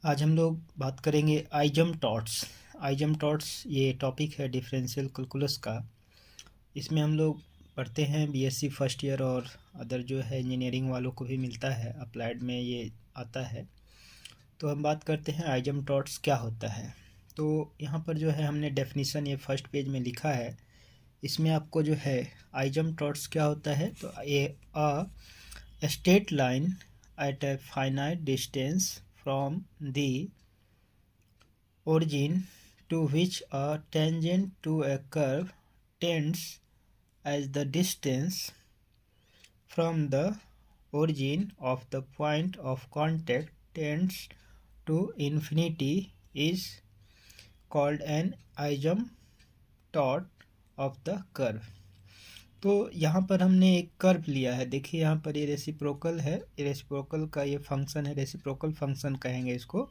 आज हम लोग बात करेंगे आइजमटॉट्स। आइजमटॉट्स ये टॉपिक है डिफरेंशियल कैलकुलस का। इसमें हम लोग पढ़ते हैं बीएससी फर्स्ट ईयर और अदर जो है इंजीनियरिंग वालों को भी मिलता है, अप्लाइड में ये आता है। तो हम बात करते हैं आइजमटॉट्स क्या होता है। तो यहाँ पर जो है हमने डेफिनीशन ये फर्स्ट पेज में लिखा है। इसमें आपको जो है आइजमटॉट्स क्या होता है, तो a straight line at a finite distance from the origin to which a tangent to a curve tends as the distance from the origin of the point of contact tends to infinity is called an asymptote of the curve। तो यहाँ पर हमने एक curve लिया है। देखिए यहाँ पर ये रेसिप्रोकल है, रेसिप्रोकल का ये फंक्शन है, रेसिप्रोकल फंक्शन कहेंगे इसको,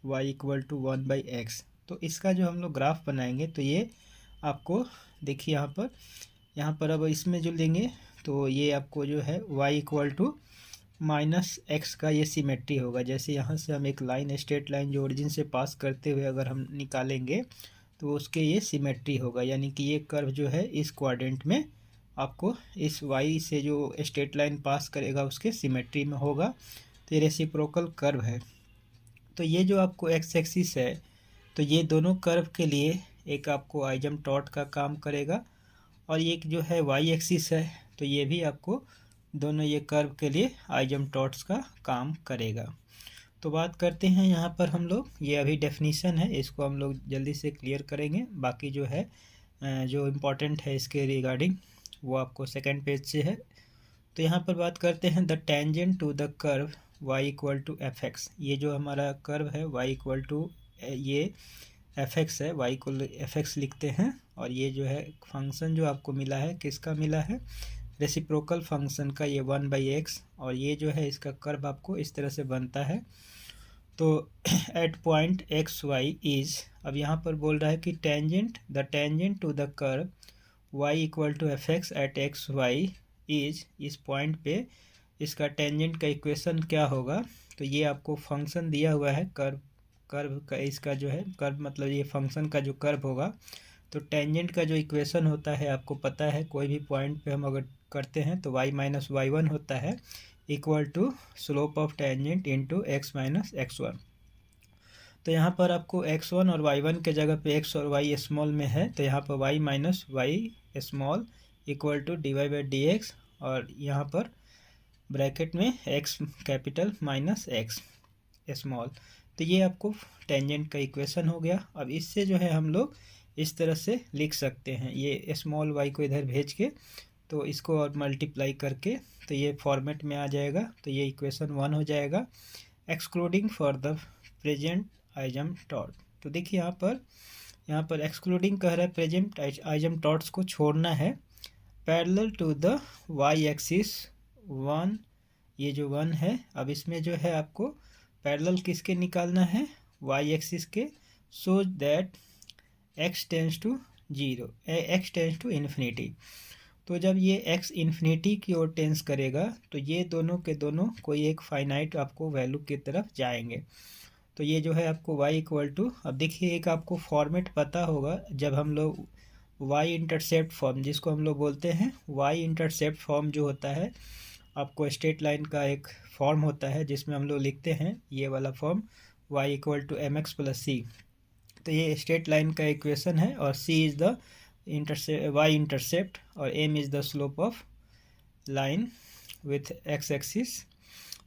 y इक्वल टू 1/x। तो इसका जो हम लोग ग्राफ बनाएंगे तो ये आपको देखिए यहाँ पर अब इसमें जो लेंगे तो ये आपको जो है y इक्वल टू -x का ये सिमेट्री होगा। जैसे यहाँ से हम एक लाइन, स्ट्रेट लाइन जो ओरिजिन से पास करते हुए अगर हम निकालेंगे तो उसके ये सिमेट्री होगा, यानी कि ये कर्व जो है इस क्वाड्रेंट में आपको इस y से जो स्ट्रेट लाइन पास करेगा उसके सिमेट्री में होगा। तो ये रेसिप्रोकल कर्व है। तो ये जो आपको एक्स एक्सिस है तो ये दोनों कर्व के लिए एक आपको आइजमटॉट का काम करेगा, और एक जो है वाई एक्सिस है तो ये भी आपको दोनों ये कर्व के लिए आइजमटॉट्स का काम करेगा। तो बात करते हैं यहाँ पर हम लोग, ये अभी डेफिनीशन है, इसको हम लोग जल्दी से क्लियर करेंगे। बाकी जो है जो इम्पोर्टेंट है इसके रिगार्डिंग वो आपको सेकंड पेज से है। तो यहाँ पर बात करते हैं the tangent to the curve y equal to F X. ये जो हमारा कर्व है y इक्वल टू ये एफ एक्स है, y को एफ एक्स लिखते हैं। और ये जो है फंक्शन जो आपको मिला है किसका मिला है, रेसिप्रोकल फंक्शन का, ये 1/x। और ये जो है इसका कर्व आपको इस तरह से बनता है। तो at point X Y is, अब यहाँ पर बोल रहा है कि tangent, the tangent to the curve y equal to F X at X Y is, इस पॉइंट पे इसका टेंजेंट का इक्वेशन क्या होगा। तो ये आपको फंक्शन दिया हुआ है कर्व का, इसका जो है कर्व मतलब ये फंक्शन का जो कर्व होगा। तो टेंजेंट का जो इक्वेशन होता है आपको पता है, कोई भी पॉइंट पे हम अगर करते हैं तो y माइनस y1 होता है equal to slope of tangent into x minus x1। तो यहाँ पर आपको x1 और y1 के जगह पे x और y स्मॉल में है, तो यहाँ पर y minus y small equal to dy/dx, और यहाँ पर ब्रैकेट में x capital minus x small. तो ये आपको टेंजेंट का इक्वेशन हो गया। अब इससे जो है हम लोग इस तरह से लिख सकते हैं, ये स्मॉल y को इधर भेज के तो इसको और मल्टीप्लाई करके तो ये फॉर्मेट में आ जाएगा। तो ये इक्वेशन 1 हो जाएगा, एक्सक्लूडिंग फॉर द प्रेजेंट आइजमटॉट। तो देखिए यहाँ पर एक्सक्लूडिंग कह रहा है प्रेजेंट आइजमटॉट्स को छोड़ना है। Parallel to the Y axis 1, ये जो 1 है, अब इसमें जो है आपको पैरेलल किसके निकालना है, वाई एक्सिस के, so that x tends to 0, x tends to infinity. तो जब ये x इन्फिनिटी की ओर टेंस करेगा तो ये दोनों के दोनों कोई एक फाइनाइट आपको वैल्यू की तरफ जाएंगे। तो ये जो है आपको y इक्वल टू, अब देखिए एक आपको फॉर्मेट पता होगा, जब हम लोग y इंटरसेप्ट फॉर्म जिसको हम लोग बोलते हैं, y इंटरसेप्ट फॉर्म जो होता है आपको स्ट्रेट लाइन का एक फॉर्म होता है जिसमें हम लोग लिखते हैं ये वाला form y equal to mx plus सी। तो ये स्ट्रेट लाइन का इक्वेशन है, और c is the y intercept और m is the slope of line with x axis.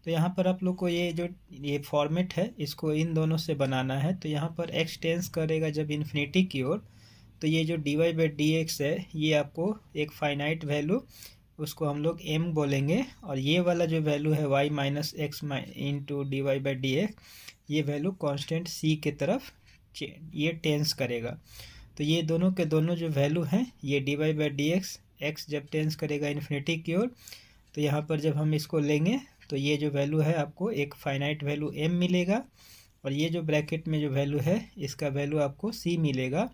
तो यहाँ पर आप लोग को ये फॉर्मेट है इसको इन दोनों से बनाना है। तो यहाँ पर x टेंस करेगा जब इन्फिनिटी की ओर, तो ये जो dy/dx है ये आपको एक फाइनाइट वैल्यू, उसको हम लोग m बोलेंगे, और ये वाला जो वैल्यू है y minus x into dy/dx, ये वैल्यू कांस्टेंट c के तरफ ये टेंस करेगा। तो ये दोनों के दोनों जो वैल्यू हैं, ये dy/dx x जब टेंस करेगा इन्फिनिटी की ओर, तो यहाँ पर जब हम इसको लेंगे तो ये जो वैल्यू है आपको एक फाइनाइट वैल्यू m मिलेगा, और ये जो ब्रैकेट में जो वैल्यू है इसका वैल्यू आपको c मिलेगा।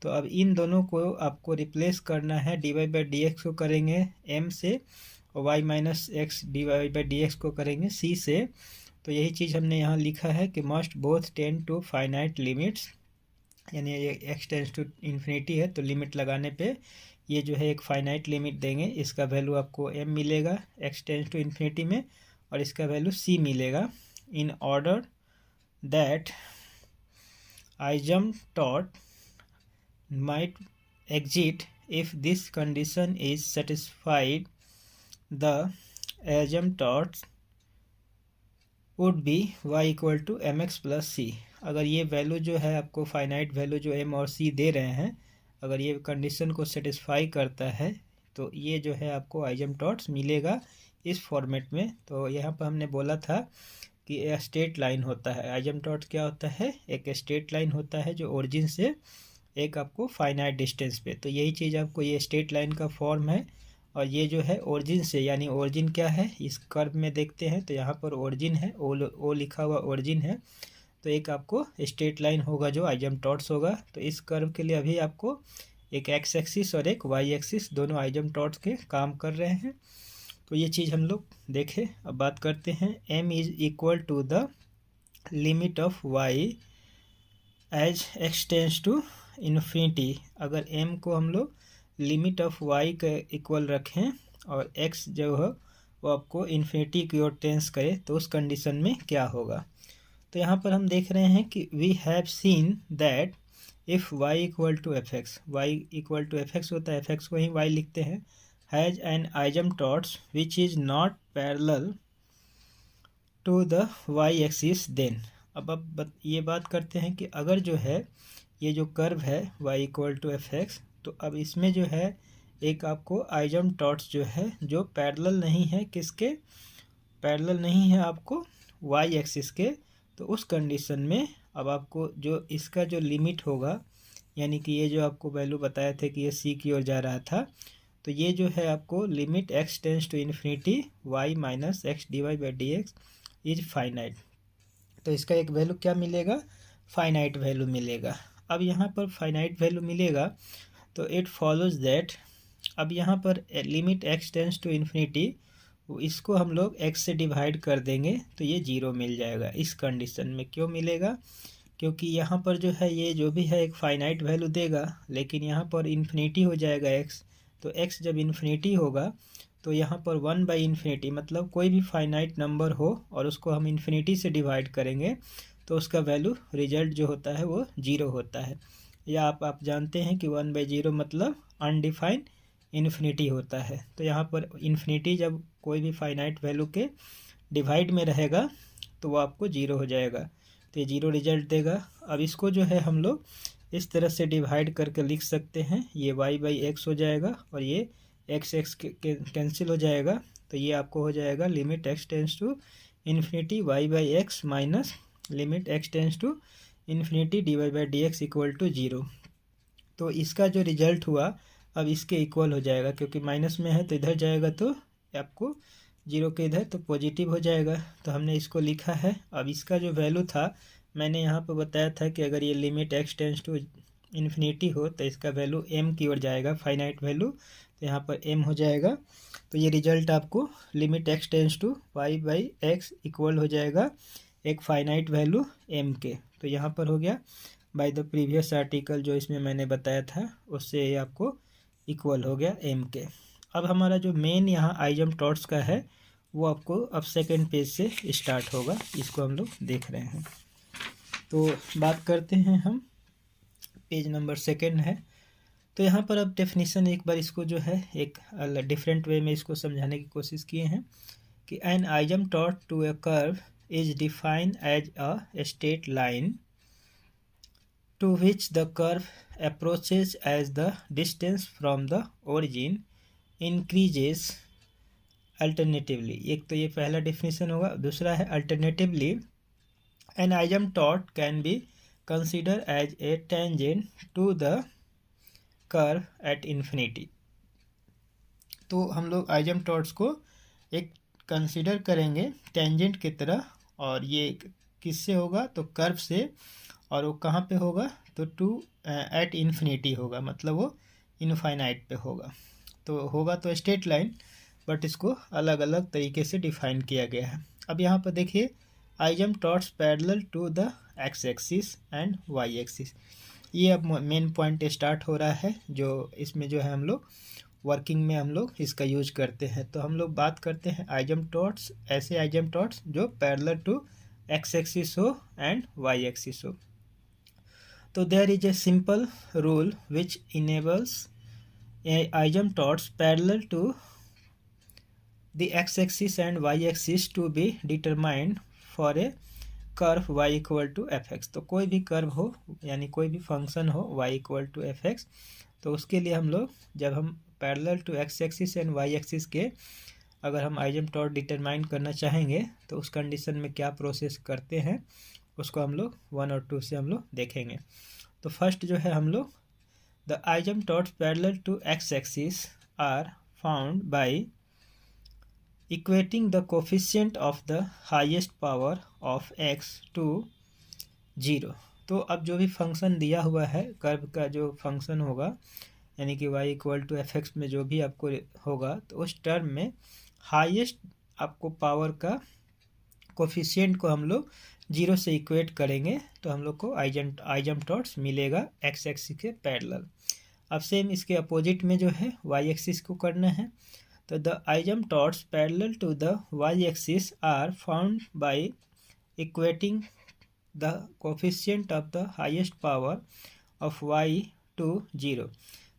तो अब इन दोनों को आपको रिप्लेस करना है, dy/dx को करेंगे m से, और y माइनस एक्स dy/dx को करेंगे c से। तो यही चीज़ हमने यहाँ लिखा है कि must both tend to finite limits, यानी ये एक्स टेंड्स टू इन्फिनिटी है तो लिमिट लगाने पे ये जो है एक फाइनाइट लिमिट देंगे, इसका वैल्यू आपको m मिलेगा एक्स टेंड्स टू इन्फिनिटी में, और इसका वैल्यू c मिलेगा। In order that asymptote might exist if this condition is satisfied, the asymptotes would be y equal to M x plus C. अगर ये वैल्यू जो है आपको फाइनाइट वैल्यू जो m और c दे रहे हैं, अगर ये कंडीशन को सेटिस्फाई करता है तो ये जो है आपको आइजमटॉट्स मिलेगा इस फॉर्मेट में। तो यहाँ पर हमने बोला था कि यह स्ट्रेट लाइन होता है। आइजमटॉट्स क्या होता है, एक स्ट्रेट लाइन होता है जो ओरिजिन से एक आपको फाइनाइट डिस्टेंस पे, तो यही चीज़ आपको ये स्ट्रेट लाइन का फॉर्म है। और ये जो है ओरिजिन से, यानी ओरिजिन क्या है इस कर्व में देखते हैं तो यहाँ पर ओरिजिन है, ओ लिखा हुआ ओरिजिन है, तो एक आपको स्ट्रेट लाइन होगा जो आइजमटॉट्स होगा। तो इस कर्व के लिए अभी आपको एक एक्स एक्सिस और एक वाई एक्सिस दोनों आइजमटॉट्स के काम कर रहे हैं। तो ये चीज़ हम लोग देखें। अब बात करते हैं m is equal to the limit of y as X tends to infinity. अगर m को हम लोग लिमिट ऑफ y के इक्वल रखें और x जो है वो आपको इन्फिनिटी की ओर टेंस करे तो उस कंडीशन में क्या होगा। तो यहाँ पर हम देख रहे हैं कि we have seen that if y equal to F X, Y equal to F X होता है, एफ एक्स को ही y लिखते हैं, has an asymptotes which is not parallel to the y axis then. अब ये बात करते हैं कि अगर जो है ये जो कर्व है y equal to F X, तो अब इसमें जो है एक आपको आइजमटॉट्स जो है जो पैरेलल नहीं है, किसके पैरेलल नहीं है आपको y एक्सिस के, तो उस कंडीशन में अब आपको जो इसका जो लिमिट होगा, यानी कि ये जो आपको वैल्यू बताया थे कि ये c की ओर जा रहा था, तो ये जो है आपको limit x tends to infinity y minus x d Y by D x is finite. तो इसका एक वैल्यू क्या मिलेगा, फाइनाइट वैल्यू मिलेगा। अब यहाँ पर फाइनाइट वैल्यू मिलेगा तो इट फॉलोज दैट, अब यहाँ पर limit x tends to infinity, इसको हम लोग x से डिवाइड कर देंगे तो ये 0 मिल जाएगा इस कंडीशन में। क्यों मिलेगा, क्योंकि यहाँ पर जो है ये जो भी है एक फाइनाइट वैल्यू देगा, लेकिन यहाँ पर इन्फिनिटी हो जाएगा x, तो x जब इन्फिनिटी होगा तो यहाँ पर 1/इन्फिनिटी, मतलब कोई भी फाइनाइट नंबर हो और उसको हम इन्फिनिटी से डिवाइड करेंगे तो उसका वैल्यू रिजल्ट जो होता है वो 0 होता है। या आप जानते हैं कि 1/0 मतलब अनडिफाइंड इन्फिनिटी होता है। तो यहाँ पर इन्फिनिटी जब कोई भी फाइनाइट वैल्यू के डिवाइड में रहेगा तो वो आपको 0 हो जाएगा, तो ये 0 रिजल्ट देगा। अब इसको जो है हम लोग इस तरह से डिवाइड करके लिख सकते हैं, ये y/x हो जाएगा और ये x कैंसिल हो जाएगा, तो ये आपको हो जाएगा limit x tends to infinity y/x minus limit x tends to infinity D Y by D X equal to 0। तो इसका जो रिजल्ट हुआ अब इसके इक्वल हो जाएगा, क्योंकि माइनस में है तो इधर जाएगा तो आपको 0 के इधर तो पॉजिटिव हो जाएगा। तो हमने इसको लिखा है। अब इसका जो वैल्यू था मैंने यहाँ पर बताया था कि अगर ये limit x tends to infinity हो तो इसका वैल्यू m की ओर जाएगा, फाइनाइट वैल्यू, तो यहाँ पर m हो जाएगा। तो ये रिजल्ट आपको limit x tends to y/x equal हो जाएगा एक फाइनाइट वैल्यू m के। तो यहाँ पर हो गया बाय द प्रीवियस आर्टिकल जो इसमें मैंने बताया था उससे ये आपको इक्वल हो गया m के। अब हमारा जो मेन यहाँ आइजमटॉट्स का है वो आपको अब सेकंड पेज से स्टार्ट होगा, इसको हम लोग देख रहे हैं। तो बात करते हैं हम, पेज नंबर 2 है। तो यहाँ पर अब डेफिनेशन एक बार इसको जो है एक डिफरेंट वे में इसको समझाने की कोशिश किए हैं कि an asymptote to a curve is defined as a straight line to which the curve approaches as the distance from the origin increases alternatively। एक तो ये पहला डेफिनेशन होगा। दूसरा है alternatively an asymptote can be considered as a tangent to the curve at infinity। तो हम लोग आइजमटॉट्स को एक कंसिडर करेंगे टेंजेंट की तरह, और ये किससे होगा तो कर्व से, और वो कहाँ पे होगा तो टू एट इन्फिनिटी होगा, मतलब वो इनफाइनाइट पे होगा। तो होगा तो स्ट्रेट लाइन, बट इसको अलग अलग तरीके से डिफाइन किया गया है। अब यहाँ पर देखिए asymptotes parallel to the x axis and Y axis. ये अब मेन पॉइंट स्टार्ट हो रहा है, जो इसमें जो है हम लोग वर्किंग में हम लोग इसका यूज करते हैं। तो हम लोग बात करते हैं आइजमटॉट्स, ऐसे आइजमटॉट्स जो पैरेलल टू एक्स एक्सिस हो एंड वाई एक्सिस हो। तो there is a simple rule which enables a asymptotes parallel to the x-axis and y-axis to be determined for a curve y equal to F X. तो कोई भी curve हो यानी कोई भी फंक्शन हो y equal to F X, तो उसके लिए हम लोग जब हम parallel to X axis and Y axis के अगर हम आइजमटॉट डिटरमाइन करना चाहेंगे तो उस कंडीशन में क्या प्रोसेस करते हैं उसको हम लोग 1 और 2 से हम लोग देखेंगे। तो फर्स्ट जो है हम लोग the asymptotes parallel to X axis are found by equating the coefficient of the highest power of x to 0। तो अब जो भी फंक्शन दिया हुआ है कर्व का जो फंक्शन होगा यानी कि y equal to F X में जो भी आपको होगा, तो उस टर्म में हाईएस्ट आपको पावर का कोफिशिएंट को हम लोग 0 से इक्वेट करेंगे तो हम लोग को आइजमटॉट्स मिलेगा एक्स एक्सिस के पैरेलल। अब सेम इसके अपोजिट में जो है वाई एक्सिस को करना है। तो the asymptotes parallel to the y-axis are found by equating the coefficient of the highest power of y to 0।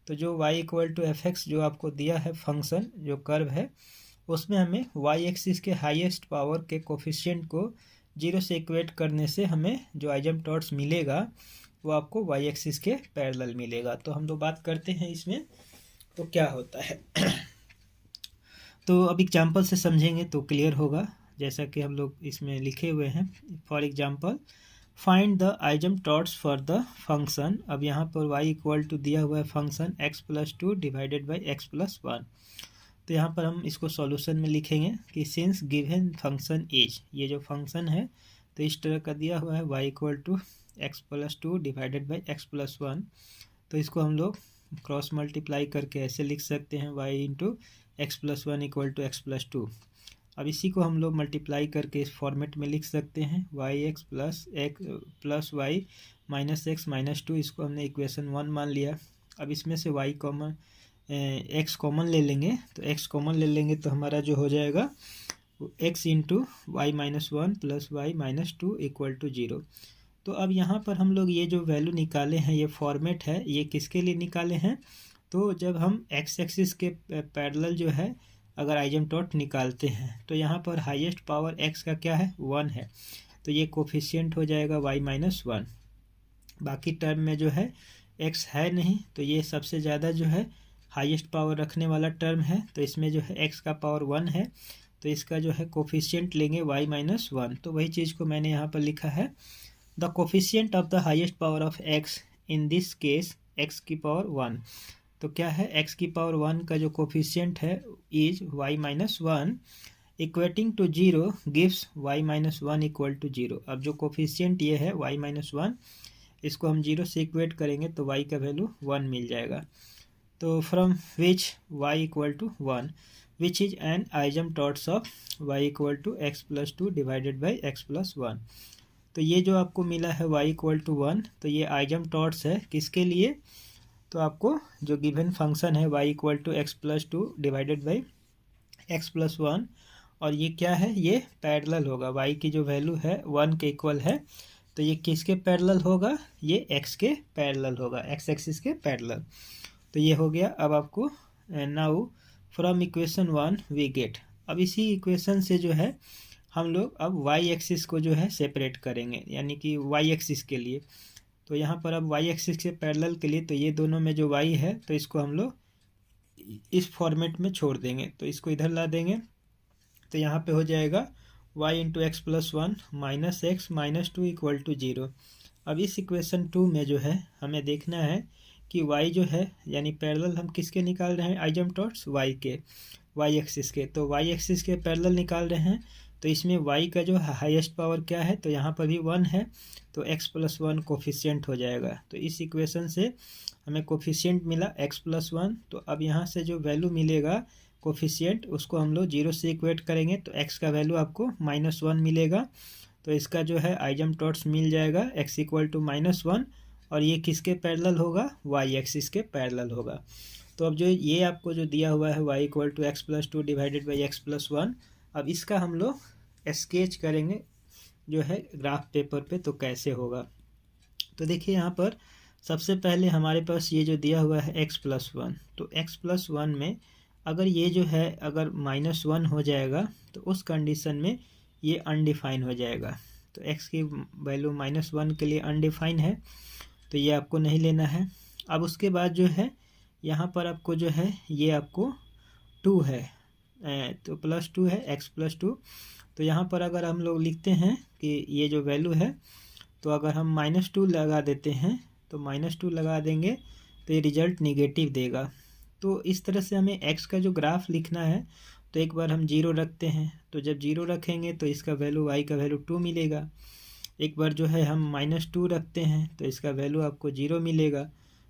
तो जो y equal to F X जो आपको दिया है फंक्शन जो कर्व है, उसमें हमें y एक्सिस के हाईएस्ट पावर के कोफिशिएंट को 0 से इक्वेट करने से हमें जो आइजमटॉट्स मिलेगा वो आपको y एक्सिस के पैरेलल मिलेगा। तो हम लोग बात करते हैं इसमें तो क्या होता है। तो अब एग्जाम्पल से समझेंगे तो क्लियर होगा, जैसा कि हम लोग इसमें लिखे हुए हैं। For example find the asymptotes for the function. अब यहाँ पर y इक्वल टू दिया हुआ है function x+2 divided by x+1। तो यहाँ पर हम इसको सॉल्यूशन में लिखेंगे कि सिंस गिवन फंक्शन इज, ये जो फंक्शन है तो इस तरह का दिया हुआ है y equal to x+2 divided by x+1। तो इसको हम लोग क्रॉस मल्टीप्लाई करके ऐसे लिख सकते हैं y into x+1 equal to x+2। अब इसी को हम लोग मल्टीप्लाई करके इस फॉर्मेट में लिख सकते हैं yx plus y minus x minus 2। इसको हमने इक्वेशन 1 मान लिया। अब इसमें से y कॉमन x कॉमन ले लेंगे, तो x कॉमन ले लेंगे तो हमारा जो हो जाएगा x into Y minus 1 plus Y minus 2 equal to 0। तो अब यहाँ पर हम लोग ये जो वैल्यू निकाले हैं, ये फॉर्मेट है, ये किसके लिए निकाले हैं, तो जब हम एक्स एक्सिस के पैरेलल जो है अगर आइजमटॉट निकालते हैं तो यहाँ पर हाईएस्ट पावर x का क्या है 1 है, तो ये कोफिशिएंट हो जाएगा y माइनस 1। बाकी टर्म में जो है x है नहीं, तो ये सबसे ज़्यादा जो है हाईएस्ट पावर रखने वाला टर्म है, तो इसमें जो है x का पावर 1 है, तो इसका जो है कोफिशिएंट लेंगे y माइनस 1। तो वही चीज़ को मैंने यहाँ पर लिखा है the coefficient of the highest power of x in this case x की पावर 1। तो क्या है x की पावर 1 का जो कोफिशिएंट है is y minus 1 equating to 0 gives y minus 1 equal to 0। अब जो कोफिशिएंट ये है y माइनस 1, इसको हम 0 से इक्वेट करेंगे तो y का वैल्यू 1 मिल जाएगा। तो from which y equal to 1 which is an asymptotes of y equal to x+2 divided by x+1। तो ये जो आपको मिला है y इक्वल टू 1, तो ये आइजमटॉट्स है किसके लिए, तो आपको जो गिवन फंक्शन है y equal to x+2 divided by x+1, और ये क्या है, ये पैरेलल होगा। y की जो वैल्यू है 1 के इक्वल है, तो ये किसके पैरेलल होगा, ये x के पैरेलल होगा, x एक्सिस के पैरेलल। तो ये हो गया। अब आपको now from equation 1 we get, अब इसी इक्वेशन से जो है हम लोग अब y एक्सिस को जो है सेपरेट करेंगे, यानी कि y एक्सिस के लिए। तो यहाँ पर अब y एक्सिस के पैरेलल के लिए तो ये दोनों में जो y है तो इसको हम लोग इस फॉर्मेट में छोड़ देंगे, तो इसको इधर ला देंगे। तो यहाँ पे हो जाएगा y into x+1 minus x minus 2 equal to 0। अब इस इक्वेशन 2 में जो है हमें देखना है कि y जो है यानी पैरेलल हम किसके निकाल रहे हैं, आइजमटॉट्स y के, y एक्सिस के। तो y एक्सिस के पैरेलल निकाल रहे हैं, तो इसमें y का जो हाईएस्ट पावर क्या है, तो यहाँ पर भी 1 है, तो x+1 कोफिशिएंट हो जाएगा। तो इस इक्वेशन से हमें कोफिशिएंट मिला x+1। तो अब यहाँ से जो वैल्यू मिलेगा कोफिशिएंट, उसको हम लोग 0 से इक्वेट करेंगे तो x का वैल्यू आपको -1 मिलेगा। तो इसका जो है आइजमटॉट्स मिल जाएगा x इक्वल टू -1, और ये किसके पैरेलल होगा, y एक्सिस के पैरेलल होगा। तो अब जो ये आपको जो दिया हुआ है y equal to x+2 divided by x+1, अब इसका हम लोग स्केच करेंगे जो है ग्राफ पेपर पे, तो कैसे होगा। तो देखिए यहाँ पर सबसे पहले हमारे पास ये जो दिया हुआ है x+1, तो x+1 में अगर ये जो है अगर -1 हो जाएगा तो उस कंडीशन में ये अनडिफाइन हो जाएगा। तो x की वैल्यू -1 के लिए अनडिफाइन है, तो ये आपको नहीं लेना है। अब उसके बाद जो है यहाँ पर आपको जो है ये आपको 2 है, तो +2 है, x+2। तो यहाँ पर अगर हम लोग लिखते हैं कि ये जो वैल्यू है, तो अगर हम -2 लगा देते हैं, तो -2 लगा देंगे तो ये रिजल्ट निगेटिव देगा। तो इस तरह से हमें x का जो ग्राफ लिखना है, तो एक बार हम 0 रखते हैं, तो जब 0 रखेंगे तो इसका वैल्यू y का वैल्यू 2 मिलेगा। एक बार जो है हम -2 रखते हैं तो इसका वैल्यू आपको 0 मिलेगा।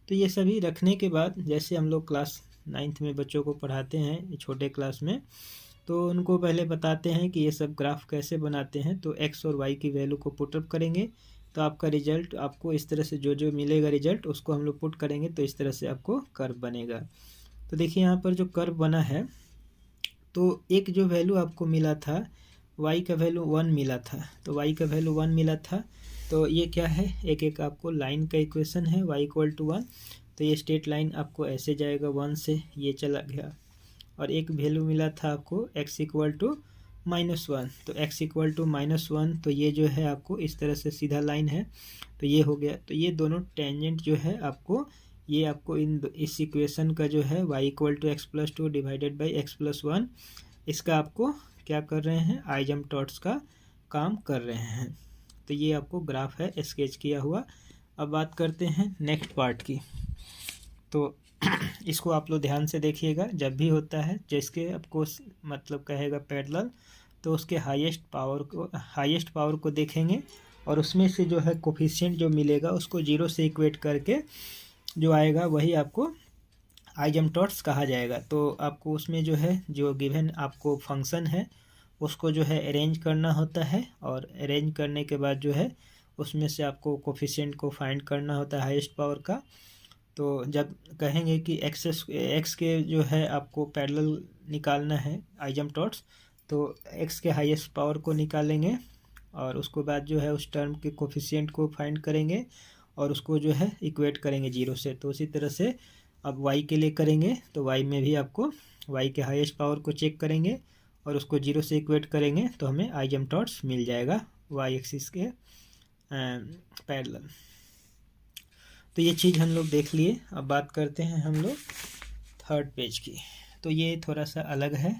तो ये सभी रखने के बाद, जैसे हम लोग क्लास 9th में बच्चों को पढ़ाते हैं छोटे क्लास में, तो उनको पहले बताते हैं कि ये सब ग्राफ कैसे बनाते हैं। तो x और y की वैल्यू को पुटअप करेंगे तो आपका रिजल्ट आपको इस तरह से जो जो मिलेगा रिजल्ट, उसको हम लोग पुट करेंगे तो इस तरह से आपको कर्व बनेगा। तो देखिए यहाँ पर जो कर्व बना है, तो एक जो वैल्यू आपको मिला था y का वैल्यू 1 मिला था, तो y का वैल्यू 1 मिला था, तो ये क्या है, एक एक आपको लाइन का इक्वेशन है y इक्वल टू 1। तो ये स्ट्रेट लाइन आपको ऐसे जाएगा, 1 से ये चला गया, और एक वैल्यू मिला था आपको x इक्वल टू -1, तो x इक्वल टू -1, तो ये जो है आपको इस तरह से सीधा लाइन है, तो ये हो गया। तो ये दोनों टेंजेंट जो है आपको, ये आपको इस इक्वेशन का जो है y equal to x+2 divided by x+1, इसका आपको क्या कर रहे हैं, आइजमटॉट्स का काम कर रहे हैं। तो ये आपको ग्राफ है स्केच किया हुआ। अब बात करते हैं नेक्स्ट पार्ट की। तो इसको आप लोग ध्यान से देखिएगा, जब भी होता है जिसके आपको मतलब कहेगा पैरेलल, तो उसके हाईएस्ट पावर को देखेंगे, और उसमें से जो है कोफिशिएंट जो मिलेगा उसको 0 से इक्वेट करके जो आएगा वही आपको आइजमटॉट्स कहा जाएगा। तो आपको उसमें जो है जो गिवन आपको फंक्शन है उसको जो है अरेंज करना होता है, और अरेंज करने के बाद जो है उसमें से आपको कोफिशिएंट को फाइंड करना होता है हाईएस्ट पावर का। तो जब कहेंगे कि एक्स के जो है आपको पैरेलल निकालना है आइजमटॉट्स, तो एक्स के हाईएस्ट पावर को निकालेंगे, और उसके बाद जो है उस टर्म के कोफिशिएंट को फाइंड करेंगे, और उसको जो है इक्वेट करेंगे 0 से। तो उसी तरह से अब y के लिए करेंगे, तो y में भी आपको y के हाईएस्ट पावर को चेक करेंगे और उसको 0 से इक्वेट करेंगे, तो हमें आइजमटॉट्स मिल जाएगा y एक्सिस के पैरेलल। तो ये चीज़ हम लोग देख लिए। अब बात करते हैं हम लोग थर्ड पेज की। तो ये थोड़ा सा अलग है।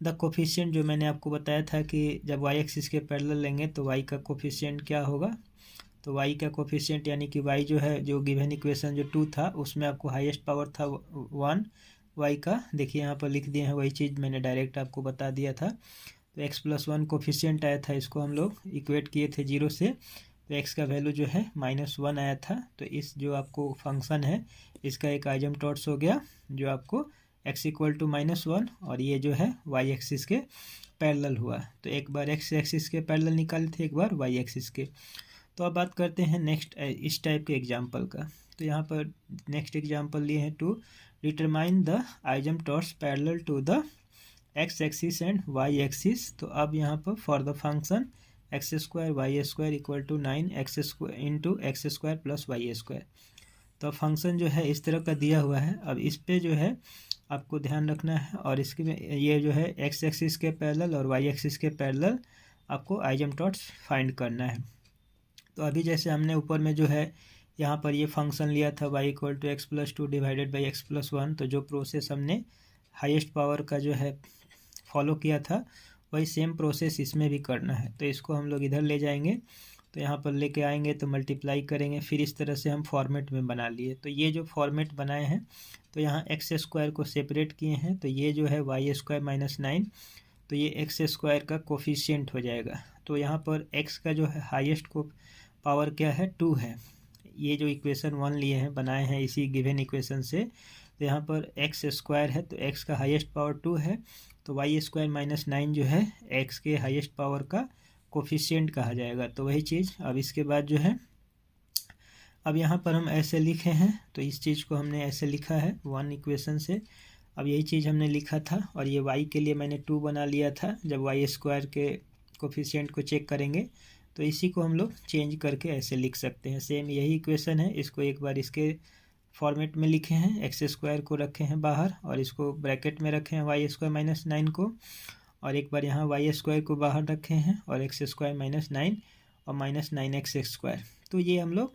द कोफिशिएंट जो मैंने आपको बताया था कि जब y एक्सिस के पैरेलल लेंगे तो y का कोफिशिएंट क्या होगा, तो y का कोफिशिएंट यानी कि y जो है जो गिवन इक्वेशन जो 2 था उसमें आपको हाईएस्ट पावर था 1 y का, देखिए यहाँ पर लिख दिए हैं, वही चीज़ मैंने डायरेक्ट आपको बता दिया था। तो x+1 कोफिशिएंट आया था, इसको हम लोग इक्वेट किए थे 0 से, तो x का वैल्यू जो है -1 आया था। तो इस जो आपको फंक्शन है इसका एक आइजमटॉट्स हो गया जो आपको x इक्वल टू -1, और ये जो है y एक्सिस के पैरेलल हुआ। तो एक बार x एक्सिस के पैरेलल निकाले थे, एक बार y एक्सिस के। तो अब बात करते हैं नेक्स्ट इस टाइप के एग्जाम्पल का। तो यहाँ पर नेक्स्ट एग्जाम्पल लिए हैं, to determine the asymptotes parallel to the x axis and y axis. तो अब यहाँ पर for the function x² y² equal to 9x² into x² plus y²। तो फंक्शन जो है इस तरह का दिया हुआ है। अब इस पे जो है आपको ध्यान रखना है, और इसके में ये जो है x एक्सिस के पैरेलल और y एक्सिस के पैरेलल आपको आइजमटॉट्स फाइंड करना है। तो अभी जैसे हमने ऊपर में जो है यहाँ पर ये फंक्शन लिया था y equal to x+2 divided by x+1, तो जो प्रोसेस हमने हाईएस्ट पावर का जो है फॉलो किया था वही सेम प्रोसेस इसमें भी करना है। तो इसको हम लोग इधर ले जाएंगे, तो यहाँ पर लेके आएंगे तो मल्टीप्लाई करेंगे, फिर इस तरह से हम फॉर्मेट में बना लिए। तो ये जो फॉर्मेट बनाए हैं, तो यहाँ x² को सेपरेट किए हैं, तो ये जो है y² माइनस 9, तो ये x² का कोफिशिएंट हो जाएगा। तो यहाँ पर x का जो है हाईएस्ट को पावर क्या है, 2 है। ये जो इक्वेशन 1 लिए हैं बनाए हैं इसी गिवन इक्वेशन से, तो यहाँ पर x² है, तो x का हाईएस्ट पावर 2 है, तो y² माइनस 9 जो है x के हाईएस्ट पावर का कोफिशिएंट कहा जाएगा। तो वही चीज़ अब इसके बाद जो है, अब यहाँ पर हम ऐसे लिखे हैं, तो इस चीज़ को हमने ऐसे लिखा है वन इक्वेशन से। अब यही चीज़ हमने लिखा था, और ये y के लिए मैंने 2 बना लिया था। जब वाई स्क्वायर के कोफिशिएंट को चेक करेंगे तो इसी को हम लोग चेंज करके ऐसे लिख सकते हैं। सेम यही इक्वेशन है, इसको एक बार इसके फॉर्मेट में लिखे हैं, एक्स स्क्वायर को रखे हैं बाहर और इसको ब्रैकेट में रखे हैं वाई स्क्वायर माइनस 9 को, और एक बार यहाँ वाई स्क्वायर को बाहर रखे हैं और एक्स स्क्वायर माइनस 9 और माइनस 9x स्क्वायर। तो ये हम लोग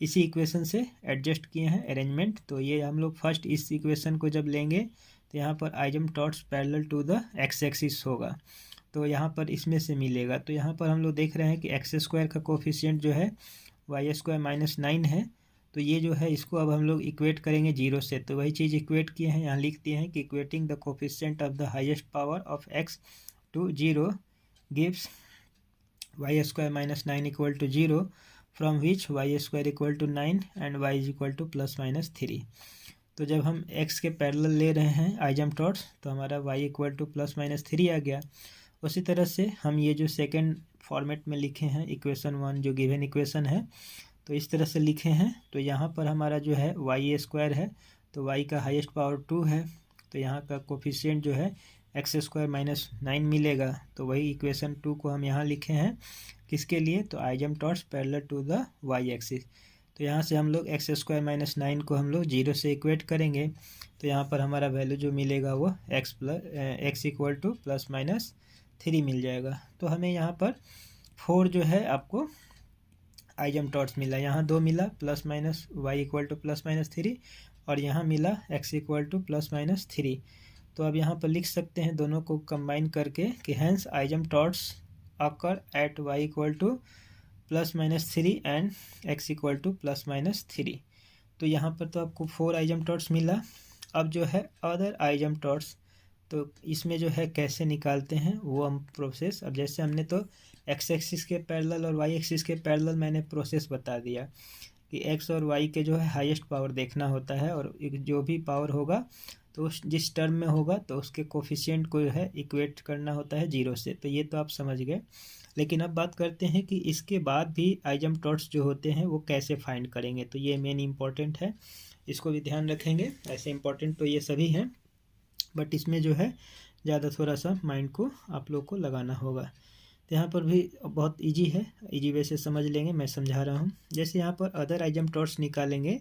इसी इक्वेशन से एडजस्ट किए हैं अरेंजमेंट। तो ये हम लोग फर्स्ट इस इक्वेशन को जब लेंगे तो यहाँ पर asymptotes parallel to the x axis होगा, तो यहाँ पर इसमें से मिलेगा। तो यहाँ पर हम लोग देख रहे हैं कि एक्स स्क्वायर का कोफिशिएंट जो है वाई स्क्वायर माइनस 9 है, तो ये जो है इसको अब हम लोग इक्वेट करेंगे 0 से। तो वही चीज़ इक्वेट किए हैं, यहाँ लिख दिए हैं कि equating the coefficient of the highest power of X to 0 gives Y square minus 9 equal to 0 from which Y square equal to 9 and Y is equal to plus minus 3। तो जब हम x के पैरेलल ले रहे हैं आइजमटॉट्स तो हमारा y equal to plus minus 3 आ गया। उसी तरह से हम ये जो सेकंड फॉर्मेट में लिखे हैं इक्वेशन 1 जो गिवन इक्वेशन है, तो इस तरह से लिखे हैं। तो यहाँ पर हमारा जो है वाई स्क्वायर है, तो y का हाईएस्ट पावर 2 है, तो यहाँ का कोफिशिएंट जो है एक्स स्क्वायर माइनस 9 मिलेगा। तो वही इक्वेशन 2 को हम यहाँ लिखे हैं, किसके लिए, तो asymptotes parallel to the Y axis. तो यहाँ से हम लोग एक्स स्क्वायर माइनस 9 को हम लोग 0 से इक्वेट करेंगे, तो यहाँ पर हमारा वैल्यू जो मिलेगा वो x equal to plus minus 3 मिल जाएगा। तो हमें यहाँ पर 4 जो है आपको आइजमटॉट्स मिला, यहाँ 2 मिला plus minus Y equal to plus minus 3, और यहाँ मिला X equal to plus minus 3। तो अब यहाँ पर लिख सकते हैं दोनों को कंबाइन करके कि hence asymptotes occur at Y equal to plus minus 3 and X equal to plus minus 3। तो यहाँ पर तो आपको 4 आइजमटॉट्स मिला। अब जो है अदर आइजमटॉट्स, तो इसमें जो है कैसे निकालते हैं वो हम प्रोसेस, अब जैसे हमने तो एक्स एक्सिस के पैरेलल और वाई एक्सिस के पैरेलल मैंने प्रोसेस बता दिया कि एक्स और वाई के जो है हाईएस्ट पावर देखना होता है, और जो भी पावर होगा तो जिस टर्म में होगा तो उसके कोफिशिएंट को जो है इक्वेट करना होता है 0 से। तो ये तो आप समझ गए। लेकिन अब बात करते हैं कि इसके बाद भी आइजमटॉट्स जो होते हैं वो कैसे फाइंड करेंगे। तो ये मेन इंपॉर्टेंट है, इसको भी ध्यान रखेंगे। ऐसे इंपॉर्टेंट तो ये सभी हैं, बट इसमें जो है ज़्यादा थोड़ा सा माइंड को आप लोग को लगाना होगा। तो यहाँ पर भी बहुत इजी है, इजी वे से समझ लेंगे, मैं समझा रहा हूँ। जैसे यहाँ पर अदर आइजमटॉट्स निकालेंगे,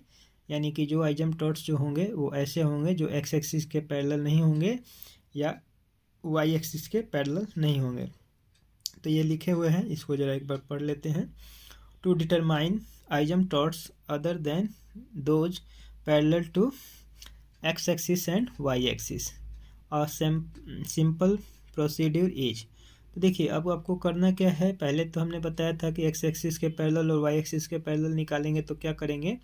यानी कि जो आइजमटॉट्स जो होंगे वो ऐसे होंगे जो एक्स एक्सिस के पैरेलल नहीं होंगे या वाई एक्सिस के पैरेलल नहीं होंगे। तो ये लिखे हुए हैं, इसको ज़रा एक बार पढ़ लेते हैं। To determine asymptotes other than those parallel to X axis and Y axis और सिंपल प्रोसीड्यूर इज। तो देखिए अब आपको करना क्या है, पहले तो हमने बताया था कि एक्स एक्सिस के पैरेलल और वाई एक्सिस के पैरेलल निकालेंगे तो क्या करेंगे,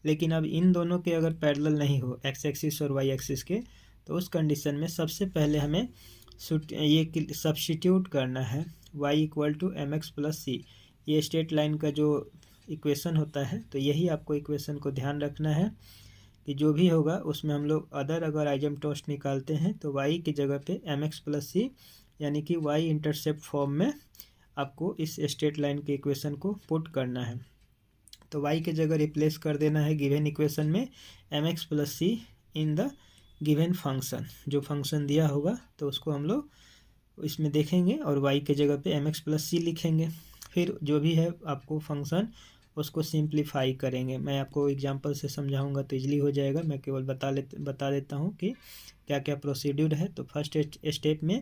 लेकिन अब इन दोनों के अगर पैरेलल नहीं हो एक्स एक्सिस और वाई एक्सिस के, तो उस कंडीशन में सबसे पहले हमें ये सब्स्टिट्यूट करना है y equal to M x plus C. ये स्ट्रेट लाइन का जो इक्वेशन होता है, तो यही आपको इक्वेशन को ध्यान रखना है कि जो भी होगा उसमें हम लोग अगर आइजमटॉट्स निकालते हैं तो y की जगह पे एम एक्स प्लस सी, यानी कि y इंटरसेप्ट फॉर्म में आपको इस स्ट्रेट लाइन के इक्वेशन को पुट करना है। तो y की जगह रिप्लेस कर देना है गिवन इक्वेशन में m x plus c in the given function. जो फंक्शन दिया होगा तो उसको हम लोग इसमें देखेंगे और y के जगह पे एम एक्स प्लस सी लिखेंगे। फिर जो भी है आपको फंक्शन उसको सिंप्लीफाई करेंगे। मैं आपको एग्जांपल से समझाऊंगा तो इजली हो जाएगा, मैं केवल बता देता हूँ कि क्या क्या प्रोसीड्यूर है। तो फर्स्ट स्टेप में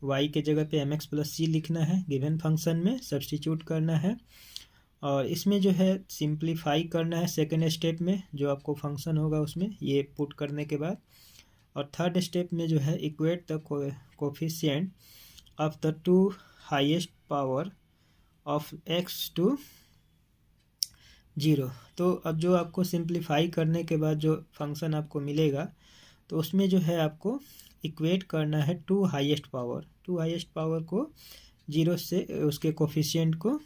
y के जगह पे एम एक्स प्लस सी लिखना है, गिवन फंक्शन में सब्स्टिट्यूट करना है, और इसमें जो है सिंप्लीफाई करना है सेकेंड स्टेप में, जो आपको फंक्शन होगा उसमें ये पुट करने के बाद। और थर्ड स्टेप में जो है equate the coefficient of the two highest power of x to 0। तो अब जो आपको सिंप्लीफाई करने के बाद जो फंक्शन आपको मिलेगा तो उसमें जो है आपको इक्वेट करना है टू हाईएस्ट पावर को 0 से, उसके कोफिशिएंट को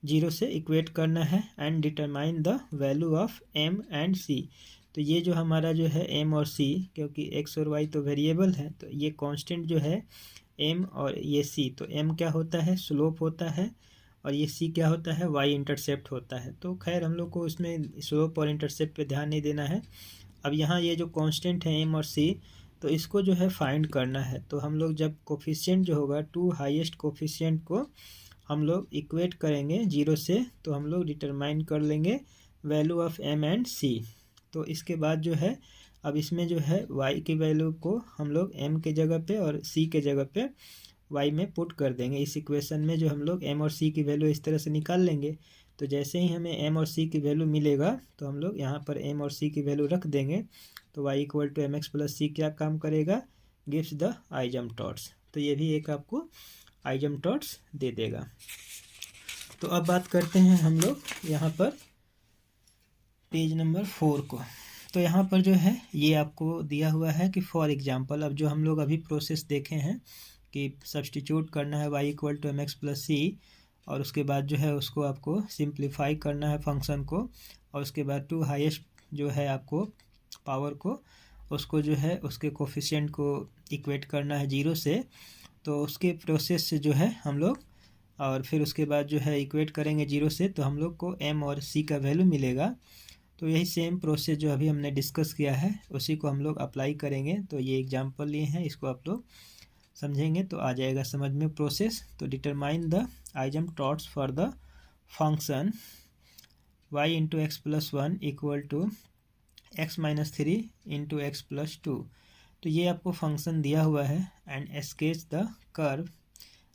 0 से इक्वेट करना है, and determine the value of m and c। तो ये जो हमारा जो है m और c, क्योंकि x और y तो वेरिएबल है, तो ये कांस्टेंट जो है एम और ये सी, तो एम क्या होता है, स्लोप होता है, और ये सी क्या होता है, वाई इंटरसेप्ट होता है। तो खैर हम लोग को इसमें स्लोप और इंटरसेप्ट पे ध्यान नहीं देना है। अब यहाँ ये जो कांस्टेंट है एम और सी, तो इसको जो है फाइंड करना है। तो हम लोग जब कोफिशिएंट जो होगा, टू हाईएस्ट कोफिशिएंट को हम लोग इक्वेट करेंगे जीरो से, तो हम लोग डिटरमाइन कर लेंगे वैल्यू ऑफ एम एंड सी। तो इसके बाद जो है, अब इसमें जो है y की वैल्यू को हम लोग m के जगह पे और c के जगह पे y में पुट कर देंगे। इस इक्वेशन में जो हम लोग m और c की वैल्यू इस तरह से निकाल लेंगे। तो जैसे ही हमें m और c की वैल्यू मिलेगा, तो हम लोग यहाँ पर m और c की वैल्यू रख देंगे। तो y equal to M x plus C क्या काम करेगा, गिव्स द आइजमटॉट्स। तो ये भी एक आपको आइजमटॉट्स दे देगा। तो अब बात करते हैं हम लोग यहाँ पर पेज नंबर 4 को। तो यहाँ पर जो है ये आपको दिया हुआ है कि फॉर एग्जांपल, अब जो हम लोग अभी प्रोसेस देखे हैं कि सब्स्टिट्यूट करना है y equal to M x plus C, और उसके बाद जो है उसको आपको सिंप्लीफाई करना है फंक्शन को, और उसके बाद टू हाईएस्ट जो है आपको पावर को, उसको जो है उसके कोफिशिएंट को इक्वेट करना है जीरो से। तो उसके प्रोसेस से जो है हम लोग, और फिर उसके बाद जो है इक्वेट करेंगे जीरो से, तो हम लोग को m और c का वैल्यू मिलेगा। तो यही सेम प्रोसेस जो अभी हमने डिस्कस किया है उसी को हम लोग अप्लाई करेंगे। तो ये एग्जांपल लिए हैं, इसको आप लोग समझेंगे तो आ जाएगा समझ में प्रोसेस। तो determine the asymptotes for the function y into x plus one equal to x minus three into x plus two. तो ये आपको फंक्शन दिया हुआ है, एंड स्केच द कर्व।